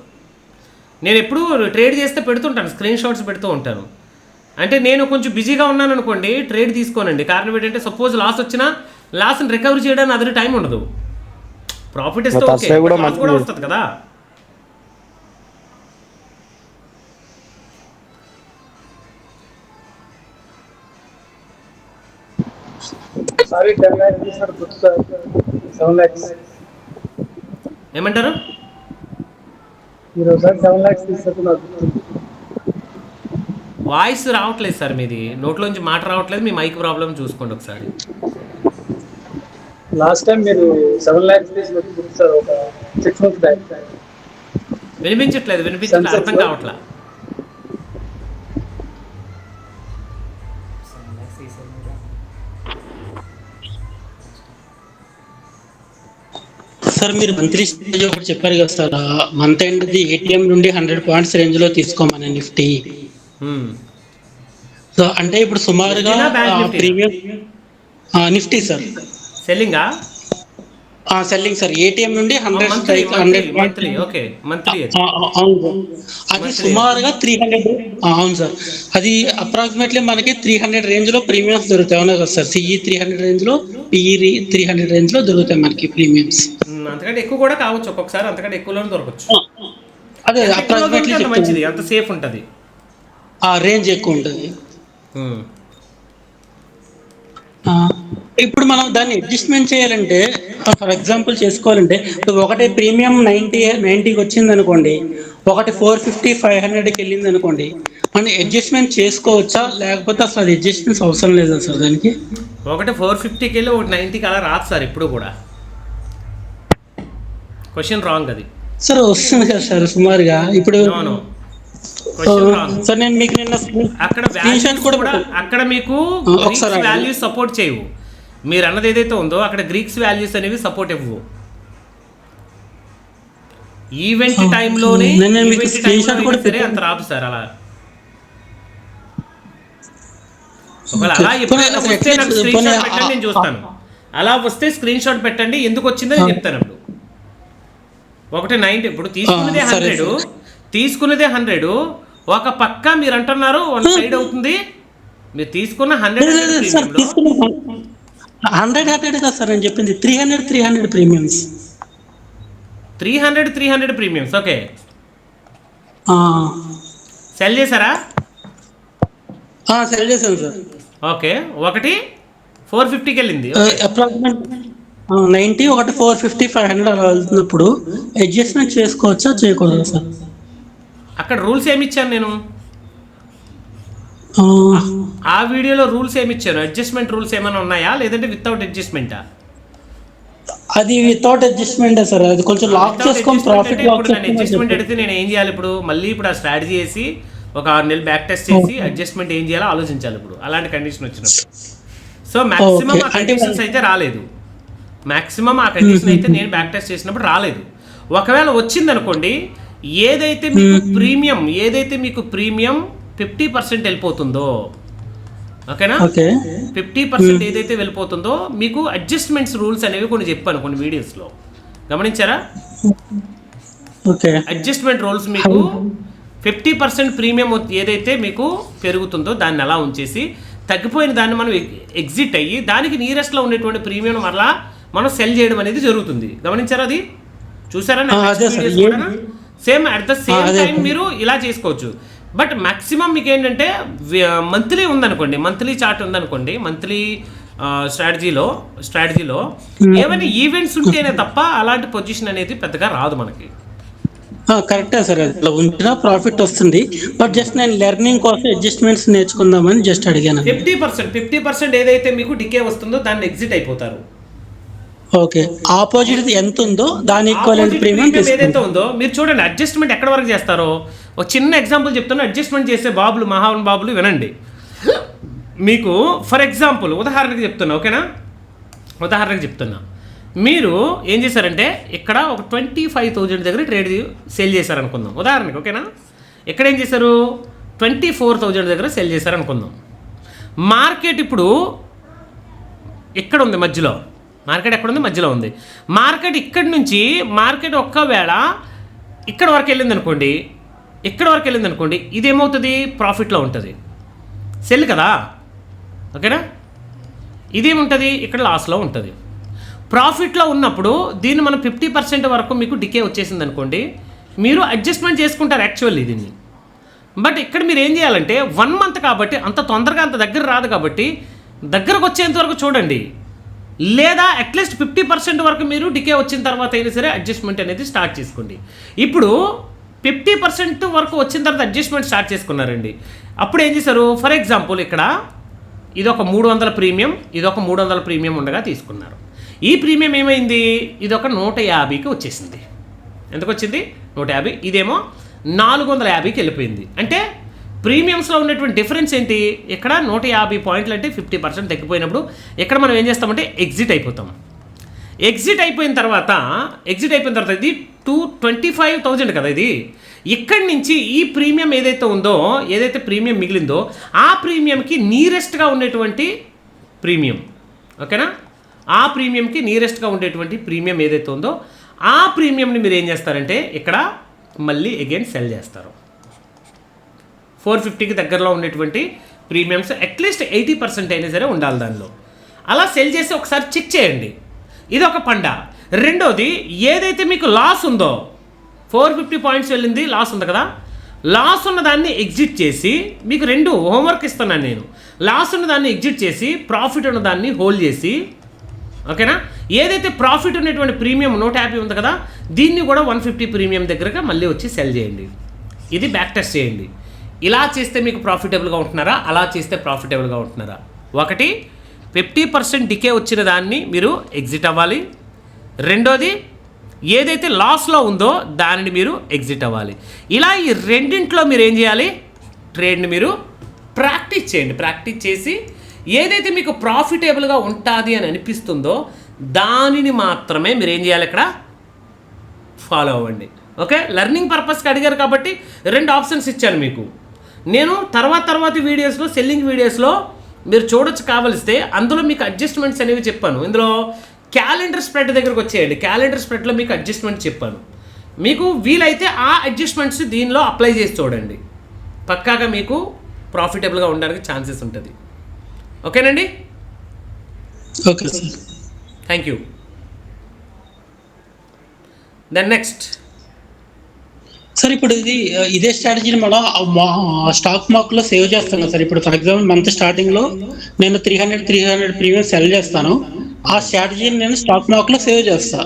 S1: నేను ఎప్పుడు ట్రేడ్ చేస్తే పెడుతుంటాను, స్క్రీన్ షాట్స్ పెడుతూ ఉంటాను. అంటే నేను కొంచెం బిజీగా ఉన్నాను అనుకోండి, ట్రేడ్ తీసుకోనండి. కారణం ఏంటంటే సపోజ్ లాస్ వచ్చినా లాస్ని రికవరీ చేయడానికి అదే టైం ఉండదు. ప్రాఫిట్ ఇస్తే ఓకే, లాస్ కూడా వస్తుంది కదా. ఏమంటారు? వాయిస్ రావట్లేదు సార్ మీది, నోట్లోంచి మాట రావట్లేదు. మీ మైక్ ప్రాబ్లం చూసుకోండి ఒకసారి.
S8: లాస్ట్ టైం మీరు 7 lakhs తీసుకొచ్చి సార్ ఒక 6 months బ్యాక్.
S1: వినిపించట్లేదు, అర్థం కావట్లా.
S8: సార్ మీరు మంత్లీ స్టేజ్ ఒకటి చెప్పారు కదా సార్, మంత్ ఎండ్ది ఏటీఎం నుండి 100 points రేంజ్ లో తీసుకోమని నిఫ్టీ. సో అంటే ఇప్పుడు సుమారుగా ప్రీమియం నిఫ్టీ సార్
S1: సెల్లింగా
S8: సెల్లింగ్ సార్, ఏటీఎం నుండి 100
S1: మంత్లీ. Okay, monthly.
S8: అవును, అది సుమారుగా 300. అవును సార్, అది అప్రాక్సిమేట్లీ మనకి 300 రేంజ్ లో ప్రీమియమ్స్ దొరుకుతాయి. అవునా కదా సార్? సిఈ 300 రేంజ్ లో, పిఈ 300 రేంజ్ లో దొరుకుతాయి మనకి ప్రీమియమ్స్.
S1: అంతకంటే ఎక్కువ కూడా కావచ్చు, ఒక్కొక్కసారి అంతకంటే ఎక్కువలోనే దొరకచ్చు.
S8: అదే అప్రాక్సిమేట్లీ
S1: మంచిది, అంత సేఫ్ ఉంటుంది,
S8: ఆ రేంజ్ ఎక్కువ ఉంటుంది. ఇప్పుడు మనం దాన్ని అడ్జస్ట్మెంట్ చేయాలంటే, ఫర్ ఎగ్జాంపుల్ చేసుకోవాలంటే, ఒకటి ప్రీమియం 90కి వచ్చింది అనుకోండి, ఒకటి 450 500కి వెళ్ళింది అనుకోండి, మనం అడ్జస్ట్మెంట్ చేసుకోవచ్చా, లేకపోతే అసలు అది అడ్జస్ట్మెంట్స్ అవసరం లేదా సార్ దానికి?
S1: ఒకటి 450కి వెళ్ళి ఒకటి 90కి అలా రాదు సార్ ఎప్పుడు కూడా. క్వశ్చన్ రాంగ్ అది
S8: సార్. వస్తుంది కదా సార్ సుమారుగా ఇప్పుడు. సార్ నేను మీకు నిన్న
S1: అక్కడ అక్కడ మీకు వాల్యూస్ సపోర్ట్ చేయవు. మీరు అన్నది ఏదైతే ఉందో అక్కడ గ్రీక్స్ వాల్యూస్ అనేవి సపోర్ట్ ఇవ్వవు. ఈవెంట్ టైంలోనే సరే అంత రాదు సార్. అలా ఒకవేళ అలా ఎప్పుడైనా వస్తే నాకు స్క్రీన్ షాట్ పెట్టండి, నేను చూస్తాను. అలా వస్తే స్క్రీన్ షాట్ పెట్టండి, ఎందుకు వచ్చిందో నేను చెప్తాను. అప్పుడు ఒకటి 90, ఇప్పుడు తీసుకున్నదే 100, ఒక పక్క మీరు అంటున్నారు 1 సైడ్ అవుతుంది. మీరు తీసుకున్న 100
S8: కదా సార్ నేను చెప్పింది 300 ప్రీమియమ్స్.
S1: 300 ప్రీమియమ్స్. ఓకే, సెల్ చేశారా?
S8: సెల్ చేశాను సార్.
S1: ఓకే, ఒకటి 450కి వెళ్ళింది.
S8: అప్రాక్సిమేట్ 90, ఒకటి 450, 500 అలా వెళ్తున్నప్పుడు అడ్జస్ట్మెంట్ చేసుకోవచ్చా చేయకూడదా సార్?
S1: అక్కడ రూల్స్ ఏమి ఇచ్చాను నేను? ఆ వీడియోలో రూల్స్ ఏమి ఇచ్చాను? అడ్జస్ట్మెంట్ రూల్స్ ఏమైనా ఉన్నాయా, లేదంటే వితౌట్ అడ్జస్ట్మెంటా?
S8: అది వితౌట్ అడ్జస్ట్మెంటే సార్. అది కొంచెం లాక్ చేసుకొని ప్రాఫిట్
S1: అడ్జస్ట్మెంట్ అడిగితే నేను ఏం చేయాలి ఇప్పుడు? మళ్ళీ ఇప్పుడు ఆ స్ట్రాటజీ చేసి ఒక 6 నెలలు బ్యాక్ టెస్ట్ చేసి అడ్జస్ట్మెంట్ ఏం చేయాలో ఆలోచించాలి ఇప్పుడు అలాంటి కండిషన్ వచ్చినప్పుడు. సో మాక్సిమం ఆ కండిషన్స్ అయితే రాలేదు. మాక్సిమం ఆ కండిషన్ అయితే నేను బ్యాక్ టెస్ట్ చేసినప్పుడు రాలేదు. ఒకవేళ వచ్చింది అనుకోండి, ఏదైతే మీకు ప్రీమియం 50% వెళ్ళిపోతుందో, ఓకేనా, 50% ఏదైతే వెళ్ళిపోతుందో మీకు అడ్జస్ట్మెంట్స్ రూల్స్ అనేవి కొన్ని చెప్పాను కొన్ని వీడియోస్లో, గమనించారా? అడ్జస్ట్మెంట్ రూల్స్ మీకు 50% ప్రీమియం ఏదైతే మీకు పెరుగుతుందో దాన్ని అలా ఉంచేసి, తగ్గిపోయిన దాన్ని మనం ఎగ్జిట్ అయ్యి దానికి నియరెస్ట్లో ఉండేటువంటి ప్రీమియం మరలా మనం సెల్ చేయడం అనేది జరుగుతుంది. గమనించారా? అది చూసారా? Same at the same time మీరు ఇలా చేసుకోవచ్చు. బట్ మ్యాక్సిమం మీకు ఏంటంటే మంత్లీ ఉందనుకోండి, మంత్లీ చార్ట్ ఉందనుకోండి, మంత్లీ స్ట్రాటజీలో ఏమైనా ఈవెంట్స్ ఉంటేనే తప్ప అలాంటి పొజిషన్ అనేది పెద్దగా రాదు మనకి.
S8: కరెక్టే సార్, అట్లా ఉంటున్నా ప్రాఫిట్ వస్తుంది. బట్ జస్ట్ నేను లెర్నింగ్ కోసం అడ్జస్ట్మెంట్స్ నేర్చుకుందామని జస్ట్ అడిగాను.
S1: 50% ఏదైతే మీకు డికే వస్తుందో దాన్ని ఎగ్జిట్ అయిపోతారు.
S8: ఓకే, ఆపోజిట్ ఎంత ఉందో దాని ఈక్వలెంట్ ప్రీమియం
S1: ఏదైతే ఉందో మీరు చూడండి. అడ్జస్ట్మెంట్ ఎక్కడ వరకు చేస్తారో ఒక చిన్న ఎగ్జాంపుల్ చెప్తాను. అడ్జస్ట్మెంట్ చేసే మహాన్ బాబులు వినండి. మీకు ఫర్ ఎగ్జాంపుల్ ఉదాహరణకి చెప్తున్నా, ఓకేనా? ఉదాహరణకి చెప్తున్నా. మీరు ఏం చేశారంటే ఇక్కడ ఒక 25,000 దగ్గర సేల్ చేశారనుకుందాం ఉదాహరణకి, ఓకేనా? ఇక్కడ ఏం చేశారు? 24,000 దగ్గర సేల్ చేశారనుకుందాం. మార్కెట్ ఇప్పుడు ఇక్కడ ఉంది మధ్యలో. మార్కెట్ ఎక్కడ ఉంది? మధ్యలో ఉంది. మార్కెట్ ఇక్కడి నుంచి ఒక్కవేళ ఇక్కడ వరకు వెళ్ళింది అనుకోండి, ఇదేమవుతుంది? ప్రాఫిట్లో ఉంటుంది, సెల్ కదా, ఓకేనా? ఇదేముంటుంది? ఇక్కడ లాస్లో ఉంటుంది. ప్రాఫిట్లో ఉన్నప్పుడు దీన్ని మనం 50% వరకు మీకు డికే వచ్చేసింది అనుకోండి, మీరు అడ్జస్ట్మెంట్ చేసుకుంటారు యాక్చువల్లీ దీన్ని. బట్ ఇక్కడ మీరు ఏం చేయాలంటే 1 మంత్ కాబట్టి అంత తొందరగా అంత దగ్గర రాదు కాబట్టి దగ్గరకు వచ్చేంత వరకు చూడండి, లేదా అట్లీస్ట్ 50% వరకు మీరు డికే వచ్చిన తర్వాత అయినా సరే అడ్జస్ట్మెంట్ అనేది స్టార్ట్ చేసుకోండి. ఇప్పుడు 50% వరకు వచ్చిన తర్వాత అడ్జస్ట్మెంట్ స్టార్ట్ చేసుకున్నారండి. అప్పుడు ఏం చేశారు? ఫర్ ఎగ్జాంపుల్ ఇక్కడ ఇదొక 300 ప్రీమియం, ఇదొక 300 ప్రీమియం ఉండగా తీసుకున్నారు. ఈ ప్రీమియం ఏమైంది? ఇదొక 150కి వచ్చేసింది. ఎందుకు వచ్చింది? 150. ఇదేమో 450కి వెళ్ళిపోయింది. అంటే ప్రీమియమ్స్లో ఉన్నటువంటి డిఫరెన్స్ ఏంటి? ఇక్కడ 150 పాయింట్లు అంటే 50% తగ్గిపోయినప్పుడు ఇక్కడ మనం ఏం చేస్తామంటే ఎగ్జిట్ అయిపోతాం. ఎగ్జిట్ అయిపోయిన తర్వాత ఇది 25,000 కదా ఇది. ఇక్కడి నుంచి ఈ ప్రీమియం ఏదైతే ప్రీమియం మిగిలిందో ఆ ప్రీమియంకి నియరెస్ట్గా ఉండేటువంటి ప్రీమియం, ఓకేనా? ఆ ప్రీమియంకి నియరెస్ట్గా ఉండేటువంటి ప్రీమియం ఏదైతే ఉందో ఆ ప్రీమియంని మీరు ఏం చేస్తారంటే ఇక్కడ మళ్ళీ అగైన్ సెల్ చేస్తారు. 450కి దగ్గరలో ఉండేటువంటి ప్రీమియమ్స్ అట్లీస్ట్ 80% అయినా సరే ఉండాలి దానిలో. అలా సెల్ చేసి ఒకసారి చెక్ చేయండి. ఇది ఒక పండ. రెండోది, ఏదైతే మీకు లాస్ ఉందో 450 పాయింట్స్ వెళ్ళింది, లాస్ ఉంది కదా, లాస్ ఉన్న దాన్ని ఎగ్జిట్ చేసి, మీకు 2 హోంవర్క్ ఇస్తున్నాను నేను. లాస్ ఉన్న దాన్ని ఎగ్జిట్ చేసి ప్రాఫిట్ ఉన్న దాన్ని హోల్డ్ చేసి, ఓకేనా? ఏదైతే ప్రాఫిట్ ఉన్నటువంటి ప్రీమియం 150 ఉంది కదా, దీన్ని కూడా 150 ప్రీమియం దగ్గరగా మళ్ళీ వచ్చి సెల్ చేయండి. ఇది బ్యాక్ టెస్ట్ చేయండి. ఇలా చేస్తే మీకు ప్రాఫిటబుల్గా ఉంటున్నారా, అలా చేస్తే ప్రాఫిటబుల్గా ఉంటున్నారా? ఒకటి, 50% డికే వచ్చిన దాన్ని మీరు ఎగ్జిట్ అవ్వాలి. రెండోది, ఏదైతే లాస్లో ఉందో దానిని మీరు ఎగ్జిట్ అవ్వాలి. ఇలా ఈ రెండింట్లో మీరు ఏం చేయాలి? ట్రేడ్ని మీరు ప్రాక్టీస్ చేయండి. ప్రాక్టీస్ చేసి ఏదైతే మీకు ప్రాఫిటబుల్గా ఉంటుంది అని అనిపిస్తుందో దానిని మాత్రమే మీరు ఏం చేయాలి? ఇక్కడ ఫాలో అవ్వండి. ఓకే, లెర్నింగ్ పర్పస్కి అడిగారు కాబట్టి 2 ఆప్షన్స్ ఇచ్చాను మీకు. నేను తర్వాత వీడియోస్లో, సెల్లింగ్ వీడియోస్లో మీరు చూడొచ్చు కావలిస్తే, అందులో మీకు అడ్జస్ట్మెంట్స్ అనేవి చెప్పాను. ఇందులో క్యాలెండర్ స్ప్రెడ్ దగ్గరకు వచ్చేయండి. క్యాలెండర్ స్ప్రెడ్లో మీకు అడ్జస్ట్మెంట్ చెప్పాను. మీకు వీలైతే ఆ అడ్జస్ట్మెంట్స్ దీనిలో అప్లై చేసి చూడండి. పక్కాగా మీకు ప్రాఫిటబుల్గా ఉండడానికి ఛాన్సెస్ ఉంటుంది. ఓకేనండి?
S8: Okay sir,
S1: thank you. Then next
S8: sir ఇప్పుడు ఇదే స్ట్రాటజీని మనం స్టాక్ మార్కెట్ లో సేవ్ చేస్తాం కదా సార్. ఇప్పుడు ఫర్ ఎగ్జాంపుల్ మంత్ స్టార్టింగ్ లో నేను 300 ప్రీమియం సెల్ చేస్తాను. ఆ స్ట్రాటజీని నేను స్టాక్ మార్కెట్ లో సేవ్ చేస్తా.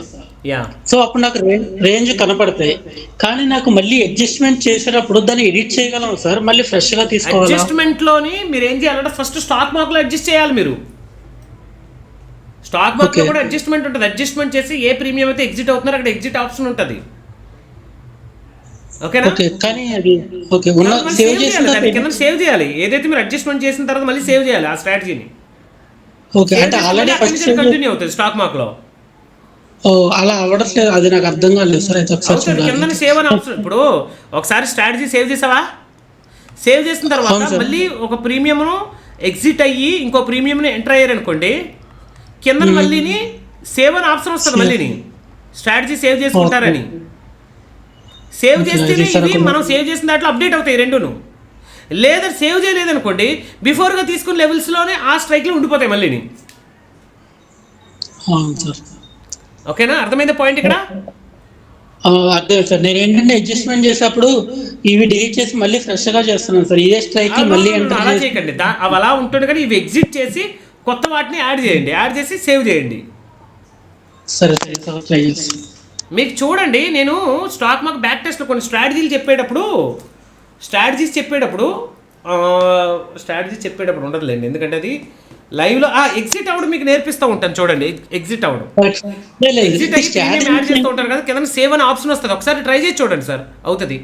S1: యా,
S8: సో అప్పుడు నాకు రేంజ్ కనపడతాయి. కానీ నాకు మళ్ళీ అడ్జస్ట్మెంట్ చేసేటప్పుడు దాన్ని ఎడిట్ చేయగలం సార్, మళ్ళీ ఫ్రెష్ గా తీసుకోవాలా?
S1: అడ్జస్ట్మెంట్లోని మీరు ఏం చేయాలంటే ఫస్ట్ స్టాక్ మార్కెట్లో అడ్జస్ట్ చేయాలి. మీరు స్టాక్ మార్కెట్లో కూడా అడ్జస్ట్మెంట్ ఉంటుంది. అడ్జస్ట్మెంట్ చేసి ఏ ప్రీమియం అయితే ఎగ్జిట్ అవుతున్నారో అక్కడ ఎగ్జిట్ ఆప్షన్ ఉంటుంది. ఓకేనా?
S8: కానీ అది ఓకే ఉన్న సేవ్ చేసిన
S1: కింద సేవ్ చేయాలి. ఏదైతే మీరు అడ్జస్ట్మెంట్ చేసిన తర్వాత మళ్ళీ సేవ్ చేయాలి ఆ స్ట్రాటజీని.
S8: ఓకే, అంటే ఆల్రెడీ
S1: కంటిన్యూ అవుతుంది స్టాక్ మార్కెట్లో.
S8: అలా అవ్వట్లేదు, అది నాకు అర్థం కాలేదు సార్. అయితే ఒకసారి
S1: కింద సేవ్ అని ఆప్షన్. ఇప్పుడు ఒకసారి స్ట్రాటజీ సేవ్ చేసావా, సేవ్ చేసిన తర్వాత మళ్ళీ ఒక ప్రీమియంను ఎగ్జిట్ అయ్యి ఇంకో ప్రీమియంని ఎంటర్ అయ్యారు అనుకోండి, కింద మళ్ళీని సేవ్ అని ఆప్షన్ వస్తుంది. మళ్ళీని స్ట్రాటజీ సేవ్ చేసుకుంటారని సేవ్ చేస్తేనే ఇవి మనం సేవ్ చేసిన దాంట్లో అప్డేట్ అవుతాయి రెండును. లేదా సేవ్ చేయలేదనుకోండి, బిఫోర్గా తీసుకున్న లెవెల్స్లోనే ఆ స్ట్రైక్లో ఉండిపోతాయి మళ్ళీని. ఓకేనా? అర్థమైంది పాయింట్ ఇక్కడ?
S8: అదే సార్, నేను ఏంటంటే అడ్జస్ట్మెంట్ చేసేటప్పుడు ఇవి డిలీట్ చేసి మళ్ళీ ఫ్రెష్ గా చేస్తున్నాను సార్. ఇదే స్ట్రైక్ మళ్ళీ
S1: అలా చేయకండి. అవి అలా ఉంటుంది కానీ ఇవి ఎగ్జిట్ చేసి కొత్త వాటిని యాడ్ చేయండి. యాడ్ చేసి సేవ్ చేయండి.
S8: సరే సరే సార్, ట్రై చేస్తాను.
S1: మీకు చూడండి, నేను స్టాక్ మార్కెట్ బ్యాక్ టెస్ట్లో కొన్ని స్ట్రాటజీస్ చెప్పేటప్పుడు ఉండదులేండి, ఎందుకంటే అది లైవ్లో ఎగ్జిట్ అవ్వడం మీకు నేర్పిస్తూ ఉంటాను. చూడండి, ఎగ్జిట్ అవ్వడం ఎగ్జిట్ అయ్యి యాడ్ చేస్తూ ఉంటారు కదా, కింద సేవ్ అనే ఆప్షన్ వస్తుంది. ఒకసారి ట్రై చేసి చూడండి సార్, అవుతుంది.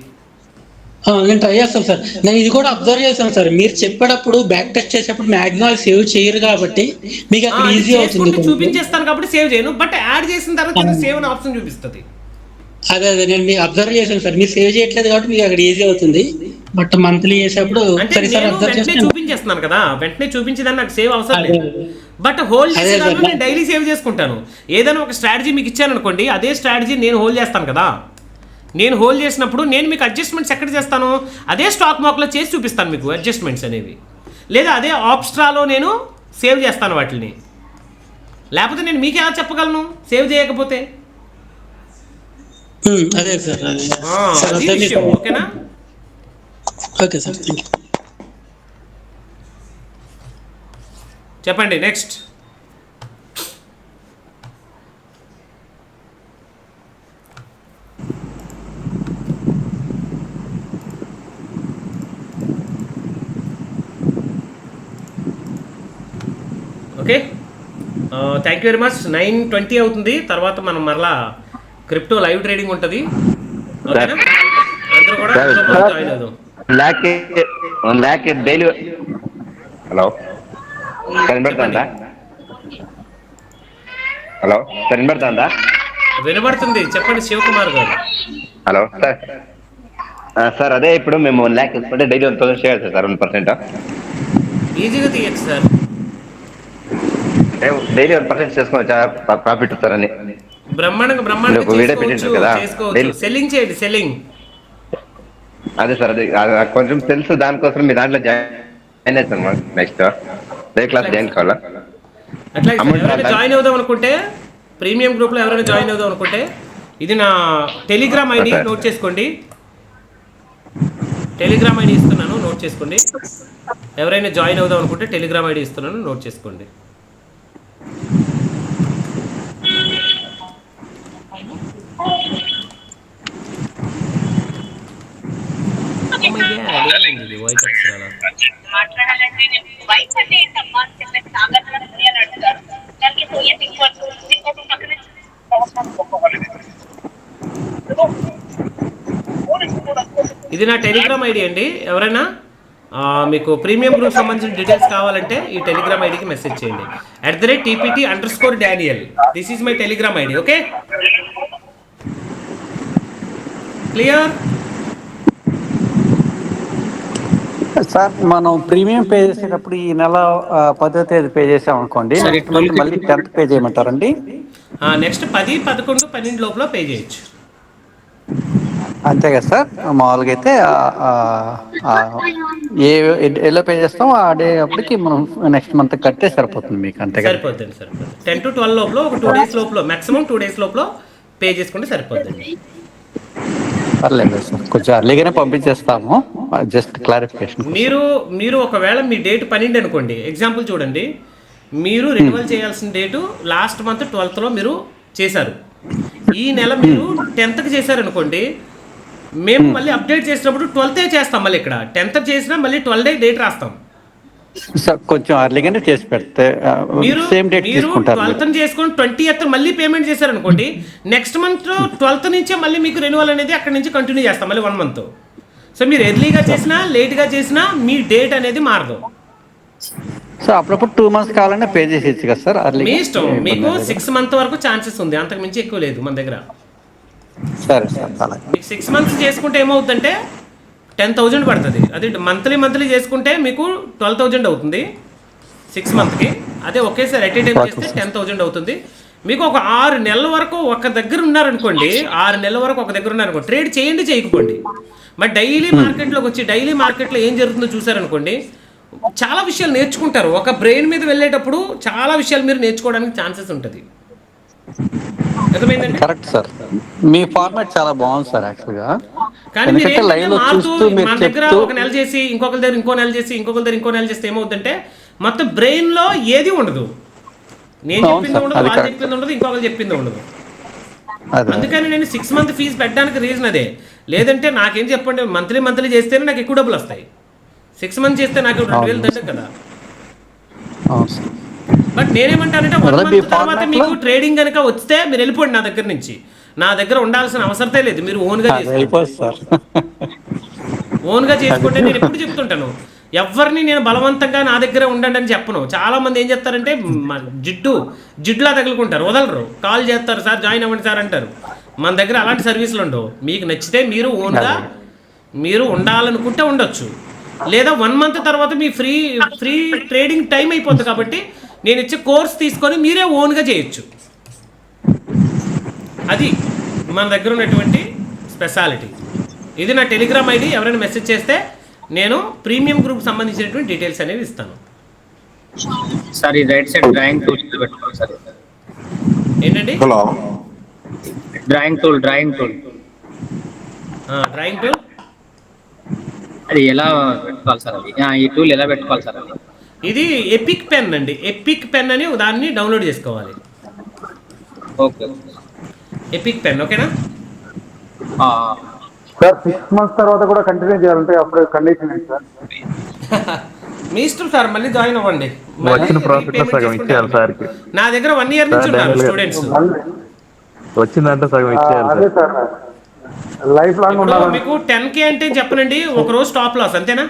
S8: నేను ట్రై చేస్తాను సార్. నేను ఇది కూడా అబ్జర్వ్ చేశాను సార్, మీరు చెప్పేటప్పుడు బ్యాక్ టెస్ట్ చేసేటప్పుడు మాక్సిమం సేవ్ చేయరు కాబట్టి మీకు అక్కడ ఈజీ అవుతుంది.
S1: చూపించేస్తాను కాబట్టి సేవ్ చేయను, బట్ యాడ్ చేసిన తర్వాత సేవ్ అనే ఆప్షన్ చూపిస్తుంది.
S8: అదే నేను మీరు అబ్జర్వ్ చేశాను సార్, మీరు సేవ్ చేయట్లేదు కాబట్టి మీకు అక్కడ ఈజీ అవుతుంది. బట్ మంత్లీ చేసేటప్పుడు
S1: చూపించేస్తున్నాను కదా, వెంటనే చూపించేదాన్ని నాకు సేవ్ అవసరం లేదు. బట్ హోల్డ్ చేసేదాన్ని నేను డైలీ సేవ్ చేసుకుంటాను. ఏదైనా ఒక స్ట్రాటజీ మీకు ఇచ్చాను అనుకోండి, అదే స్ట్రాటజీ నేను హోల్డ్ చేస్తాను కదా. నేను హోల్డ్ చేసినప్పుడు నేను మీకు అడ్జస్ట్మెంట్స్ ఎక్కడ చేస్తాను, అదే స్టాక్ మార్కెట్లో చేసి చూపిస్తాను మీకు అడ్జస్ట్మెంట్స్ అనేవి. లేదా అదే ఆప్స్ట్రాలో నేను సేవ్ చేస్తాను వాటిని. లేకపోతే నేను మీకు ఎలా చెప్పగలను సేవ్ చేయకపోతే?
S8: అదే సార్,
S1: ఓకేనా?
S8: Okay sir, thank you.
S1: చెప్పండి next. Okay, thank you very much. 9:20 అవుతుంది. తర్వాత మనం మరలా క్రిప్టో లైవ్ ట్రేడింగ్ ఉంటుంది. ఓకేనా? అందరూ కూడా జాయిన్ అవుదాం.
S9: డైలీ హలో కనబడుతుందా? హలో కనబడుతుందా?
S1: వినబడుతుంది, చెప్పండి శివకుమార్ గారు.
S9: Hello sir. సార్ అదే ఇప్పుడు మేము 1 lakh తీసుకుంటే డైలీ 1000 షేర్ సార్ 1%.
S1: ఈజీగా తీయచ్చు సార్.
S9: డైలీ 1% చేసుకోవచ్చా ప్రాఫిట్ సార్ అని?
S1: బ్రహ్మాండంగా చేసుకోవచ్చు. సెల్లింగ్ చేయండి, సెల్లింగ్.
S9: అదే సార్, అదే కొంచెం తెలుసు, దానికోసం మీ దాంట్లో జాయిన్ అవుతాను. నెక్స్ట్ డే క్లాస్ జాయిన్ కావాలా?
S1: అట్లా జాయిన్ అవుదాం అనుకుంటే, ప్రీమియం గ్రూప్లో ఎవరైనా జాయిన్ అవుదాం అనుకుంటే, ఇది నా టెలిగ్రామ్ ఐడి, నోట్ చేసుకోండి. టెలిగ్రామ్ ఐడి ఇస్తున్నాను, నోట్ చేసుకోండి. ఎవరైనా జాయిన్ అవుదాం అనుకుంటే టెలిగ్రామ్ ఐడి ఇస్తున్నాను, నోట్ చేసుకోండి. వైట్ అక్షరాల ఇది నా టెలిగ్రామ్ ఐడి అండి. ఎవరైనా మీకు ప్రీమియం గ్రూప్ సంబంధించిన డీటెయిల్స్ కావాలంటే ఈ టెలిగ్రామ్ ఐడికి మెసేజ్ చేయండి. @TPT_Daniel. This is my Telegram ID. Okay, clear?
S2: Sir మనం ప్రీమియం పే చేసేటప్పుడు ఈ నెల 10వ తేదీ పే చేసాం అనుకోండి, మళ్ళీ 10th పే చేయమంటారండి?
S1: నెక్స్ట్ 10, 11, 12 లోపల పే చేయొచ్చు.
S2: అంతే కదా సార్? మామూలుగా అయితే ఎలా పే చేస్తాం ఆ డే అప్పటికి మనం నెక్స్ట్ మంత్ కట్టే సరిపోతుంది మీకు, అంతే కదా?
S1: సరిపోతుంది. 10 to 12 లోపల, ఒక 2 days లోపల, మాక్సిమం 2 days లోపల పే చేసుకుంటే సరిపోద్దండి.
S2: పర్లేదు సార్, కొంచెం అర్లీగానే పంపించేస్తాము, జస్ట్ క్లారిఫికేషన్.
S1: మీరు ఒకవేళ మీ డేట్ 12 అనుకోండి, ఎగ్జాంపుల్ చూడండి, మీరు రెన్యువల్ చేయాల్సిన డేటు లాస్ట్ మంత్ 12th మీరు చేశారు, ఈ నెల మీరు 10th చేశారనుకోండి, మేము మళ్ళీ అప్డేట్ చేసినప్పుడు 12th చేస్తాం, మళ్ళీ ఇక్కడ 10th చేసినా మళ్ళీ 12 డేట్ రాస్తాం.
S2: సార్ కొంచెం అర్లీగానే చేసి పెడితే
S1: మీరు
S2: సేమ్ డేట్ తీసుకుంటారు.
S1: 12th చేసుకొని 20th మళ్ళీ పేమెంట్ చేశారనుకోండి, నెక్స్ట్ మంత్ 12th నుంచే మళ్ళీ మీకు రెన్యువల్ అనేది అక్కడ నుంచి కంటిన్యూ చేస్తాం మళ్ళీ 1 month. సో మీరు ఎర్లీగా చేసినా లేట్గా చేసినా మీ డేట్ అనేది మారదు.
S2: సో అప్పుడప్పుడు 2 months కావాలన్నా పే చేసేచ్చు కదా సార్,
S1: మీ ఇష్టం, మీకు 6 months వరకు ఛాన్సెస్ ఉంది, అంతకు మించి ఎక్కువ లేదు మన దగ్గర.
S2: సరే సార్, అలాగే.
S1: మీకు 6 months చేసుకుంటే ఏమవుతుందంటే 10,000 పడుతుంది. అదే మంత్లీ చేసుకుంటే మీకు 12,000 అవుతుంది 6 monthsకి. అదే ఒకేసారి ఎట్ ఏ టైం చేస్తే 10,000 అవుతుంది. మీకు ఒక 6 నెలల వరకు ఒక దగ్గర ఉన్నారనుకోండి, 6 నెలల వరకు ఒక దగ్గర ఉన్నారనుకోండి, ట్రేడ్ చేయండి చేయకపోండి, మరి డైలీ మార్కెట్లోకి వచ్చి డైలీ మార్కెట్లో ఏం జరుగుతుందో చూసారనుకోండి, చాలా విషయాలు నేర్చుకుంటారు. ఒక బ్రెయిన్ మీద వెళ్ళేటప్పుడు చాలా విషయాలు మీరు నేర్చుకోవడానికి ఛాన్సెస్ ఉంటుంది. అర్థమైందండి?
S2: కరెక్ట్ సార్, మీ ఫార్మాట్ చాలా బాగుంది సార్ యాక్చువల్గా.
S1: కానీ మీరు మారుతూ మన దగ్గర ఒక నెల చేసి ఇంకొకరి దగ్గర ఇంకో నెల చేసి ఇంకొకరి దగ్గర ఇంకో నెల చేస్తే ఏమవుతుందంటే మొత్తం బ్రెయిన్లో ఏది ఉండదు, నేను చెప్పింది ఉండదు, వాళ్ళు చెప్పింది ఉండదు, ఇంకొకరు చెప్పింది ఉండదు. అందుకని నేను 6 month ఫీజు పెట్టడానికి రీజన్ అదే. లేదంటే నాకేం చెప్పండి, మంత్లీ చేస్తేనే నాకు ఎక్కువ డబ్బులు వస్తాయి, 6 months చేస్తే నాకు 2,000 దండ కదా. బట్ నేనేమంటానంటే 1 month తర్వాత మీకు ట్రేడింగ్ కనుక వస్తే మీరు వెళ్ళిపోండి నా దగ్గర నుంచి. నా దగ్గర ఉండాల్సిన అవసరతే లేదు, మీరు ఓన్గా చేసుకుంటే. నేను ఎప్పుడు చెప్తుంటాను, ఎవరిని నేను బలవంతంగా నా దగ్గర ఉండండి అని చెప్పను. చాలా మంది ఏం చేస్తారంటే జిడ్లా తగులుకుంటారు, వదలరు, కాల్ చేస్తారు, సార్ జాయిన్ అవ్వండి సార్ అంటారు. మన దగ్గర అలాంటి సర్వీసులు ఉండవు. మీకు నచ్చితే మీరు ఓన్గా మీరు ఉండాలనుకుంటే ఉండొచ్చు, లేదా 1 month తర్వాత మీ ఫ్రీ ట్రేడింగ్ టైం అయిపోతుంది. కాబట్టి నేను ఇచ్చే కోర్స్ తీసుకొని మీరే ఓన్గా చేయొచ్చు. అది మన దగ్గర ఉన్నటువంటి స్పెషాలిటీ. ఇది నా టెలిగ్రామ్ ఐడి, ఎవరైనా మెసేజ్ చేస్తే నేను ప్రీమియం గ్రూప్ సంబంధించినటువంటి డీటెయిల్స్ అనేవి ఇస్తాను.
S10: సార్ ఈ రైట్ సైడ్ డ్రాయింగ్ టూల్ పెట్టుకోండి సార్.
S1: ఏంటండి?
S4: Hello,
S10: drawing tool
S1: drawing tool
S10: అది ఎలా పెట్టుకోవాలి సార్? అది ఈ టూల్ ఎలా పెట్టుకోవాలి సార్? అది
S1: ఇది ఎపిక్ పెన్ అండి. ఎపిక్ పెన్ అని దాన్ని డౌన్లోడ్ చేసుకోవాలి.
S10: Okay,
S1: epic pen. ఓకేనా
S4: సార్ 6 months తర్వాత కూడా కంటిన్యూ చేయాలంటే అప్పుడు కండిషన్ ఏంటి సార్?
S1: మీ ఇష్టం సార్, మళ్ళీ జాయిన్ అవ్వండి.
S7: వచ్చిన ప్రాఫిట్ లో సగం ఇచ్చేయాలి సార్.
S1: నా దగ్గర 1 year నుంచి ఉన్నారు స్టూడెంట్స్.
S7: వచ్చిందంటే సగం ఇచ్చేయాలి సార్.
S4: లైఫ్ లాంగ్
S1: మీకు 10K అంటే చెప్పనండి, ఒక రోజు స్టాప్ లాస్ అంతేనా.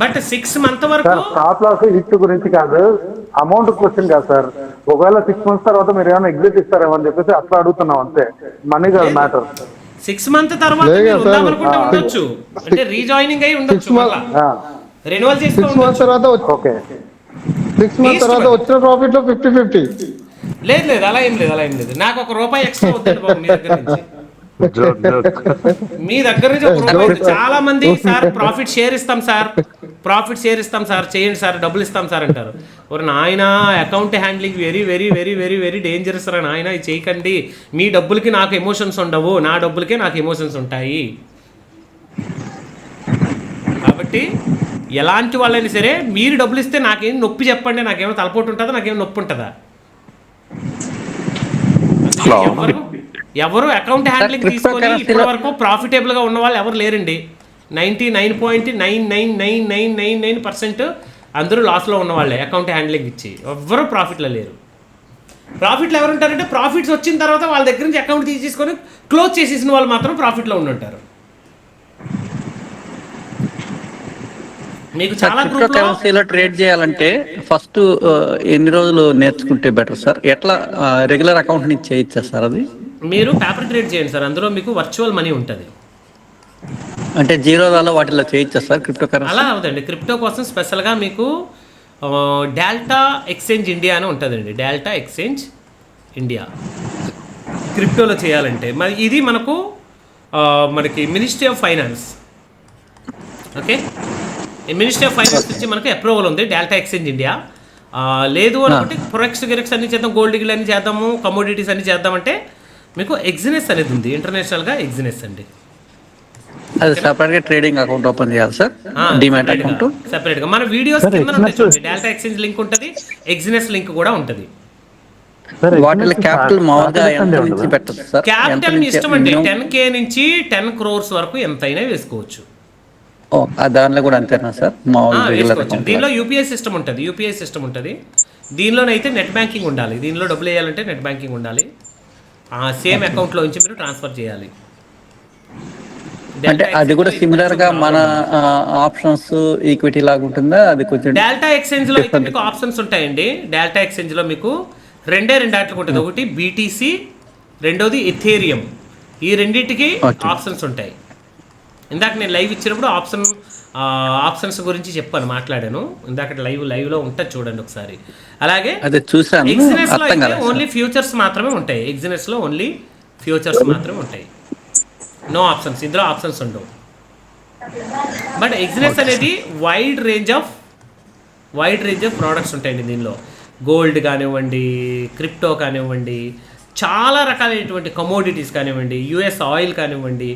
S1: బట్ 6 months వరకు
S4: స్టాప్ లాస్ హిట్ గురించి కాదు, అమౌంట్ క్వశ్చన్ కాదు సార్. ఒకవేళ 6 months తర్వాత మీరు ఏమైనా ఎగ్జిట్ ఇస్తారేమో అని చెప్పేసి అట్లా అడుగుతున్నాం అంతే, మనీ కాదు మ్యాటర్.
S1: 6 months తర్వాత ఉందామనుకుంటే ఉండొచ్చు, అంటే రీజాయినింగ్ అయి ఉండొచ్చు, రెన్యువల్ చేసుకో.
S3: 6 months తర్వాత ఓకే, 6 months తర్వాత వచ్చిన ప్రాఫిట్ లో 50-50.
S1: లేదు అలా ఏం లేదు. నాకు ₹1 ఎక్స్ట్రా అవుతుంది బాబు మీ దగ్గర నుంచి. మీ దగ్గర నుంచి ₹1. చాలా మంది సార్ ప్రాఫిట్ షేర్ ఇస్తాం సార్ చేయండి సార్, డబ్బులు ఇస్తాం సార్ అంటారు. ఒక నాయన account handling very very very very very dangerous రా నాయన, ఇది చేయకండి. మీ డబ్బులకి నాకు ఎమోషన్స్ ఉండవు, నా డబ్బులకే నాకు ఎమోషన్స్ ఉంటాయి. కాబట్టి ఎలాంటి వాళ్ళైనా సరే మీరు డబ్బులు ఇస్తే నాకేం నొప్పి చెప్పండి, నాకేమో తలపోటు ఉంటుందా, నాకేమో నొప్పి ఉంటుందా? ఎవరు అకౌంట్ హ్యాండ్లింగ్ తీసుకొని ఇప్పటి వరకు ప్రాఫిటబుల్ గా ఉన్న వాళ్ళు ఎవరు లేరండి. 99.99999% అందరూ లాస్లో ఉన్న వాళ్ళే అకౌంట్ హ్యాండ్లింగ్ ఇచ్చి, ఎవ్వరూ ప్రాఫిట్లో లేరు. ప్రాఫిట్లో ఎవరు ఉంటారంటే ప్రాఫిట్స్ వచ్చిన తర్వాత వాళ్ళ దగ్గర నుంచి అకౌంట్ తీసుకొని క్లోజ్ చేసేసిన వాళ్ళు మాత్రం ప్రాఫిట్లో ఉండుంటారు. మీకు చాలా
S2: కరెన్సీలో ట్రేడ్ చేయాలంటే ఫస్ట్ ఎన్ని రోజులు నేర్చుకుంటే బెటర్ సార్? ఎట్లా రెగ్యులర్ అకౌంట్ నుంచి చేయొచ్చా సార్? అది
S1: మీరు పేపర్ ట్రేడ్ చేయండి సార్, అందులో మీకు వర్చువల్ మనీ ఉంటుంది.
S2: అంటే జీరో వాటిలో చేయొచ్చా సార్ క్రిప్టో కరెన్సీ?
S1: అలా అవుతుంది. క్రిప్టో కోసం స్పెషల్గా మీకు డెల్టా ఎక్స్చేంజ్ ఇండియా అని ఉంటుందండి. డెల్టా ఎక్స్చేంజ్ ఇండియా క్రిప్టోలో చేయాలంటే మరి ఇది మనకి ministry of finance. Okay, ministry of finance నుంచి మనకు అప్రూవల్ ఉంది డెల్టా ఎక్స్చేంజ్ ఇండియా. లేదు అనుకుంటే ప్రొడక్ట్స్ గిరెక్స్ అన్ని చేద్దాం, గోల్డ్ గిల్ అన్ని చేద్దాము, కమోడిటీస్ అన్ని చేద్దామంటే మీకు ఎగ్జినెస్ అనేది ఉంది, ఇంటర్నేషనల్గా ఎగ్జినెస్ అండి.
S2: అది సెపరేట్గా ట్రేడింగ్ అకౌంట్ ఓపెన్ చేయాలి సార్, డిమాట్ అకౌంట్
S1: సెపరేట్గా. మన వీడియోస్ కింద ఉంటుంది చూడండి, డెల్టా ఎక్స్చేంజ్ లింక్ ఉంటుంది, ఎగ్జినెస్ లింక్ కూడా ఉంటుంది.
S2: వాటిలో క్యాపిటల్ మామూలుగా ఎంత నుంచి పెట్టచ్చు సార్?
S1: క్యాపిటల్ మీ ఇష్టం అండి, 10K నుంచి 10 crores వరకు ఎంతైనా వేసుకోవచ్చు.
S2: దానిలో కూడా అంతేనా సార్?
S1: వేసుకోవచ్చు. దీనిలో యూపీఐ సిస్టమ్ ఉంటుంది. దీనిలోనైతే నెట్ బ్యాంకింగ్ ఉండాలి. దీనిలో డబ్బులు వేయాలంటే నెట్ బ్యాంకింగ్ ఉండాలి. సేమ్ అకౌంట్లో నుంచి మీరు ట్రాన్స్ఫర్ చేయాలి.
S2: అంటే అది కూడా సిమిలర్ గా మన ఆప్షన్స్ ఈక్విటీ లాగా ఉంటుందా? అది కొంచెం
S1: డెల్టా ఎక్స్చేంజ్ లో అయితే మీకు ఆప్షన్స్ ఉంటాయండి. డెల్టా ఎక్స్చేంజ్ లో మీకు రెండే ఆటలు ఉంటుంది. ఒకటి బీటీసీ, రెండోది ఎథేరియం. ఈ రెండింటికి ఆప్షన్స్ ఉంటాయి. ఇందాక నేను లైవ్ ఇచ్చినప్పుడు ఆప్షన్స్ గురించి మాట్లాడాను ఇందాక లైవ్లో ఉంటుంది చూడండి ఒకసారి. అలాగే ఎగ్జినెస్లో అయితే ఓన్లీ ఫ్యూచర్స్ మాత్రమే ఉంటాయి. ఎగ్జినెస్లో ఓన్లీ ఫ్యూచర్స్ మాత్రమే ఉంటాయి, నో ఆప్షన్స్. ఇందులో ఆప్షన్స్ ఉండవు. బట్ ఎగ్జినెస్ అనేది వైడ్ రేంజ్ ఆఫ్ ప్రోడక్ట్స్ ఉంటాయండి. దీనిలో గోల్డ్ కానివ్వండి, క్రిప్టో కానివ్వండి, చాలా రకాలైనటువంటి కమోడిటీస్ కానివ్వండి, యుఎస్ ఆయిల్ కానివ్వండి,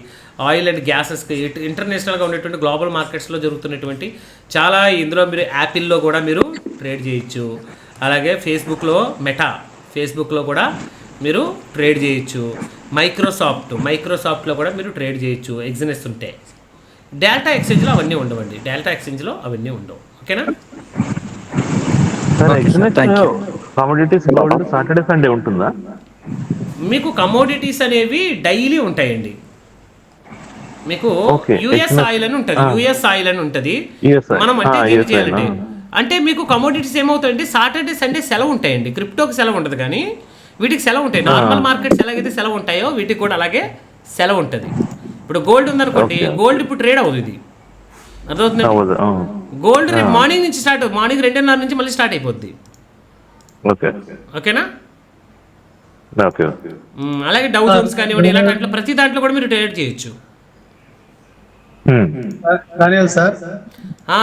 S1: ఆయిల్ అండ్ గ్యాసెస్కి ఇంటర్నేషనల్గా ఉన్నటువంటి గ్లోబల్ మార్కెట్స్లో జరుగుతున్నటువంటి చాలా. ఇందులో మీరు యాపిల్లో కూడా మీరు ట్రేడ్ చేయొచ్చు. అలాగే ఫేస్బుక్లో కూడా మీరు ట్రేడ్ చేయొచ్చు. మైక్రోసాఫ్ట్లో కూడా మీరు ట్రేడ్ చేయొచ్చు ఎగ్జినెస్ ఉంటే. డెల్టా ఎక్స్చేంజ్లో అవన్నీ ఉండవండి. ఓకేనా?
S7: కమోడిటీస్ గోల్డ్ సాటర్డే సండే ఉంటుందా?
S1: మీకు కమోడిటీస్ అనేవి డైలీ ఉంటాయండి. మీకు యుఎస్ ఆయిల్ అని ఉంటుంది. మనం అంటే ఏం చేయాలంటే, అంటే మీకు కమోడిటీస్ ఏమవుతాయండి, సాటర్డే సండే సెలవు ఉంటాయండి. క్రిప్టోకి సెలవు ఉంటుంది కానీ వీటికి సెలవు ఉంటాయి. నార్మల్ మార్కెట్స్ ఎలాగైతే సెలవు ఉంటాయో వీటికి కూడా అలాగే సెలవు ఉంటుంది. ఇప్పుడు గోల్డ్ ఉందనుకోండి, గోల్డ్ ఇప్పుడు ట్రేడ్ అవుతుంది, అర్థమవుతుంది. గోల్డ్ రేపు మార్నింగ్ నుంచి మార్నింగ్ 2:30 నుంచి మళ్ళీ స్టార్ట్ అయిపోద్ది. ఓకేనా? అలాగే డౌ జోన్స్ కానివ్వండి, ఇలాంటి ప్రతి దాంట్లో కూడా మీరు ట్రేడ్ చేయొచ్చు.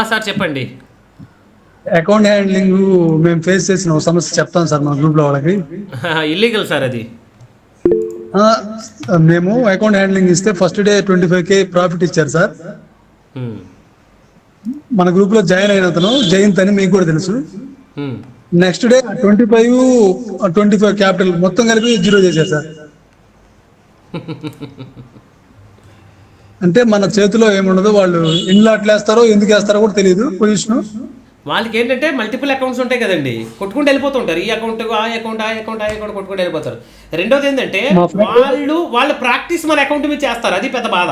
S1: సార్ చెప్పండి.
S6: అకౌంట్ హ్యాండ్లింగ్ మేము ఫేస్ చేసిన సమస్య చెప్తాను సార్ మా గ్రూప్ లో వాళ్ళకి.
S1: ఇల్లీగల్ సార్ అది.
S6: మేము అకౌంట్ హ్యాండ్లింగ్ ఇస్తే ఫస్ట్ డే 25K ప్రాఫిట్ ఇచ్చారు సార్. మన గ్రూప్ లో జాయిన్ అయిన అతను జయంత్ అని మీకు కూడా తెలుసు. నెక్స్ట్ డే 25 క్యాపిటల్ మొత్తం కలిపి 0 చేశారు సార్. అంటే మన చేతిలో ఏముండదు, వాళ్ళు ఇంట్లో అట్లా వేస్తారో ఎందుకు వేస్తారో కూడా తెలియదు పొజిషన్.
S1: వాళ్ళకి ఏంటంటే మల్టిపుల్ అకౌంట్స్ ఉంటాయి కదండి, కొట్టుకుంటూ వెళ్ళిపోతుంటారు. ఈ అకౌంట్ ఆ అకౌంట్ కొట్టుకుంటూ వెళ్ళిపోతారు. రెండోది ఏంటంటే వాళ్ళ ప్రాక్టీస్ మన అకౌంట్ మీద చేస్తారు, అది పెద్ద బాధ.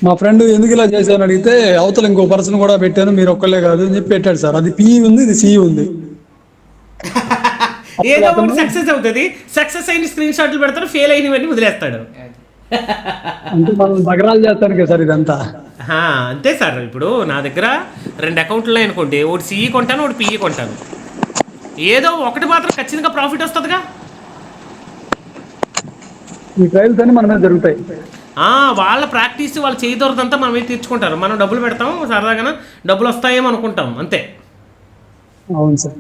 S6: మా ఫ్రెండ్ ఎందుకు ఇలా చేశాను అడిగితే అవతల ఇంకో పర్సన్ కూడా పెట్టాను, మీరు ఒక్కళ్ళే కాదు అని చెప్పి పెట్టాడు సార్. అది పిఈ ఉంది, ఇది సిఈ ఉంది.
S1: ఏదో ఒకటి సక్సెస్ అవుతుంది, సక్సెస్ అయిన స్క్రీన్ షాట్లు పెడతాడు, ఫెయిల్ అయినవన్నీ వదిలేస్తాడు.
S6: అంటే మనం దగ్గరాలు చేస్తాను కదా సార్ ఇదంతా.
S1: అంతే సార్. ఇప్పుడు నా దగ్గర 2 అకౌంట్లు అనుకోండి, ఒకటి సిఈ కొంటాను, ఒకటి పిఈ కొంటాను. ఏదో ఒకటి మాత్రం ఖచ్చితంగా ప్రాఫిట్ వస్తుందిగా.
S6: ఈ ట్రయల్స్ అన్ని మన మీద జరుగుతాయి.
S1: వాళ్ళ ప్రాక్టీస్ వాళ్ళు చేయదొరదంతా మనం ఏం తీర్చుకుంటారు. మనం డబ్బులు పెడతాం, సరదాగా డబ్బులు వస్తాయేమో అనుకుంటాం, అంతే.
S6: అవును సార్.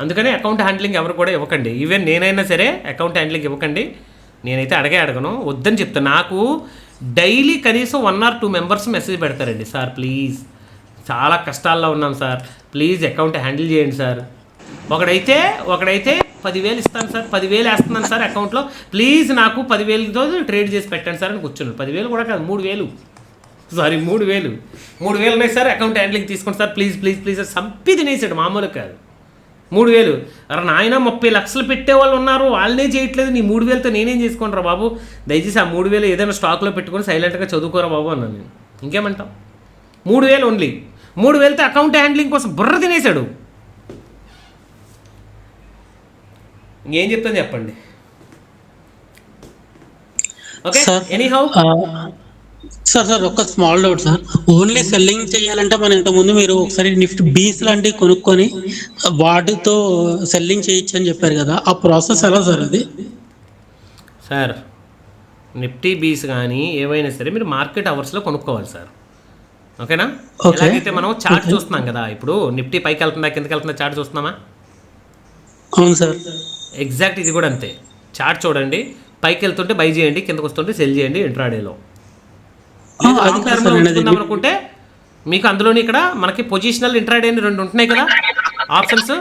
S1: అందుకని అకౌంట్ హ్యాండ్లింగ్ ఎవరు కూడా ఇవ్వకండి. ఈవెన్ నేనైనా సరే అకౌంట్ హ్యాండ్లింగ్ ఇవ్వకండి. నేనైతే అడగను, వద్దని చెప్తాను. నాకు డైలీ కనీసం 1 or 2 మెంబర్స్ మెసేజ్ పెడతారండి, సార్ ప్లీజ్ చాలా కష్టాల్లో ఉన్నాం సార్, ప్లీజ్ అకౌంట్ హ్యాండిల్ చేయండి సార్. ఒకడైతే 10,000 ఇస్తాను సార్, 10,000 వేస్తున్నాను సార్ అకౌంట్లో, ప్లీజ్ నాకు 10,000తో ట్రేడ్ చేసి పెట్టండి సార్ అని కూర్చున్నాను. 10,000 కూడా కాదు, 3,000 ఉన్నాయి సార్, అకౌంట్ హ్యాండ్లింగ్ తీసుకోండి సార్ ప్లీజ్ సార్. సంపి తినేసాడు, మామూలు కాదు. 3,000 అరే నాయన 30 లక్షలు పెట్టేవాళ్ళు ఉన్నారు, వాళ్ళనే చేయట్లేదు, నీ 3,000తో నేనేం చేసుకోను రా బాబు, దయచేసి ఆ 3,000 ఏదైనా స్టాక్లో పెట్టుకొని సైలెంట్గా చదువుకోరా బాబు అన్నాను నేను. ఇంకేమంటాం? 3,000 ఓన్లీ, 3,000తో అకౌంట్ హ్యాండ్లింగ్ కోసం బుర్ర తినేశాడు. ఇంకేం చెప్తాను చెప్పండి. ఓకే, ఎనీహౌ
S8: సార్ ఒక small doubt sir. Only selling చేయాలంటే మన ఇంతకుముందు మీరు ఒకసారి నిఫ్టీ బీస్ లాంటివి కొనుక్కొని వాటితో సెల్లింగ్ చేయొచ్చు అని చెప్పారు కదా, ఆ ప్రాసెస్ ఎలా సార్ అది?
S1: సార్ నిఫ్టీ బీస్ కానీ ఏవైనా సరే మీరు మార్కెట్ అవర్స్లో కొనుక్కోవాలి సార్. ఓకేనా? ఎలాగైతే మనం చార్ట్ చూస్తున్నాం కదా, ఇప్పుడు నిఫ్టీ పైకి వెళ్తుందా కిందకి వెళ్తుందా చార్ట్ చూస్తున్నామా?
S8: అవును సార్.
S1: ఎగ్జాక్ట్ ఇది కూడా అంతే. చార్ట్ చూడండి, పైకి వెళ్తుంటే బై చేయండి, కిందకు వస్తుంటే సెల్ చేయండి ఇంట్రాడేలో. లాంగ్ టర్మ్లో ఉంచుకుందాం అనుకుంటే మీకు అందులోని ఇక్కడ మనకి పొజిషనల్ ఇంట్రాడే అని 2 ఉంటున్నాయి కదా ఆప్షన్స్.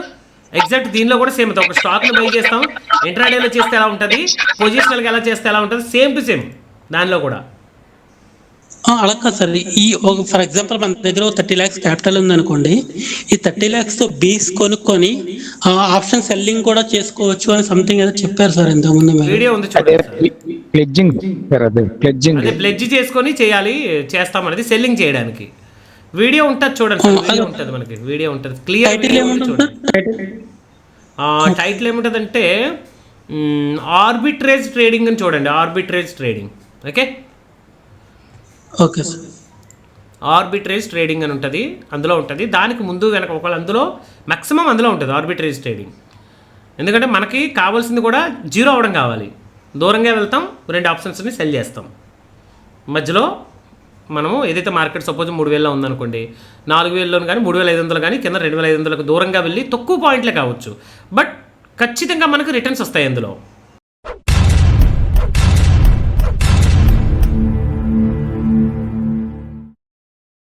S1: ఎగ్జాక్ట్ దీనిలో కూడా సేమ్ అవుతుంది. ఒక స్టాక్ని బై చేస్తాం, ఇంట్రాడేలో చేస్తే ఎలా ఉంటుంది, పొజిషనల్గా ఎలా చేస్తే ఎలా ఉంటుంది, సేమ్ టు సేమ్ దానిలో కూడా.
S8: అలా కాదు సార్, ఈ ఫర్ ఎగ్జాంపుల్ మన దగ్గర 30 lakhs క్యాపిటల్ ఉందనుకోండి, ఈ 30 lakhs తో బీస్ కొనుక్కొని ఆప్షన్ సెల్లింగ్ కూడా చేసుకోవచ్చు అని సంథింగ్ ఏదో చెప్పారు సార్ ఇంతకుముందు.
S1: వీడియో ఉంది చూడండి.
S3: ప్లెడ్జింగ్ సార్, అదే ప్లెడ్జింగ్,
S1: అదే ప్లెడ్జ్ చేసుకొని చేస్తాం అనేది సెల్లింగ్ చేయడానికి. వీడియో ఉంటుంది చూడండి సార్, వీడియో ఉంటుంది మనకి, వీడియో ఉంటుంది క్లియర్. టైటిల్ ఏముంటుంది అంటే ఆర్బిట్రేజ్ ట్రేడింగ్ అని చూడండి, arbitrage trading.
S8: Okay sir,
S1: arbitrage trading అని ఉంటుంది, అందులో ఉంటుంది. దానికి ముందు వెనక ఒకవేళ అందులో మ్యాక్సిమం అందులో ఉంటుంది ఆర్బిట్రేజ్ ట్రేడింగ్. ఎందుకంటే మనకి కావాల్సింది కూడా జీరో అవ్వడం కావాలి. దూరంగా వెళ్తాం, 2 ఆప్షన్స్ని సెల్ చేస్తాం. మధ్యలో మనము ఏదైతే మార్కెట్ సపోజ్ 3000లో ఉందనుకోండి, 4000లో కానీ 3500 కానీ కింద 2500కు దూరంగా వెళ్ళి తక్కువ పాయింట్లే కావచ్చు, బట్ ఖచ్చితంగా మనకు రిటర్న్స్ వస్తాయి అందులో.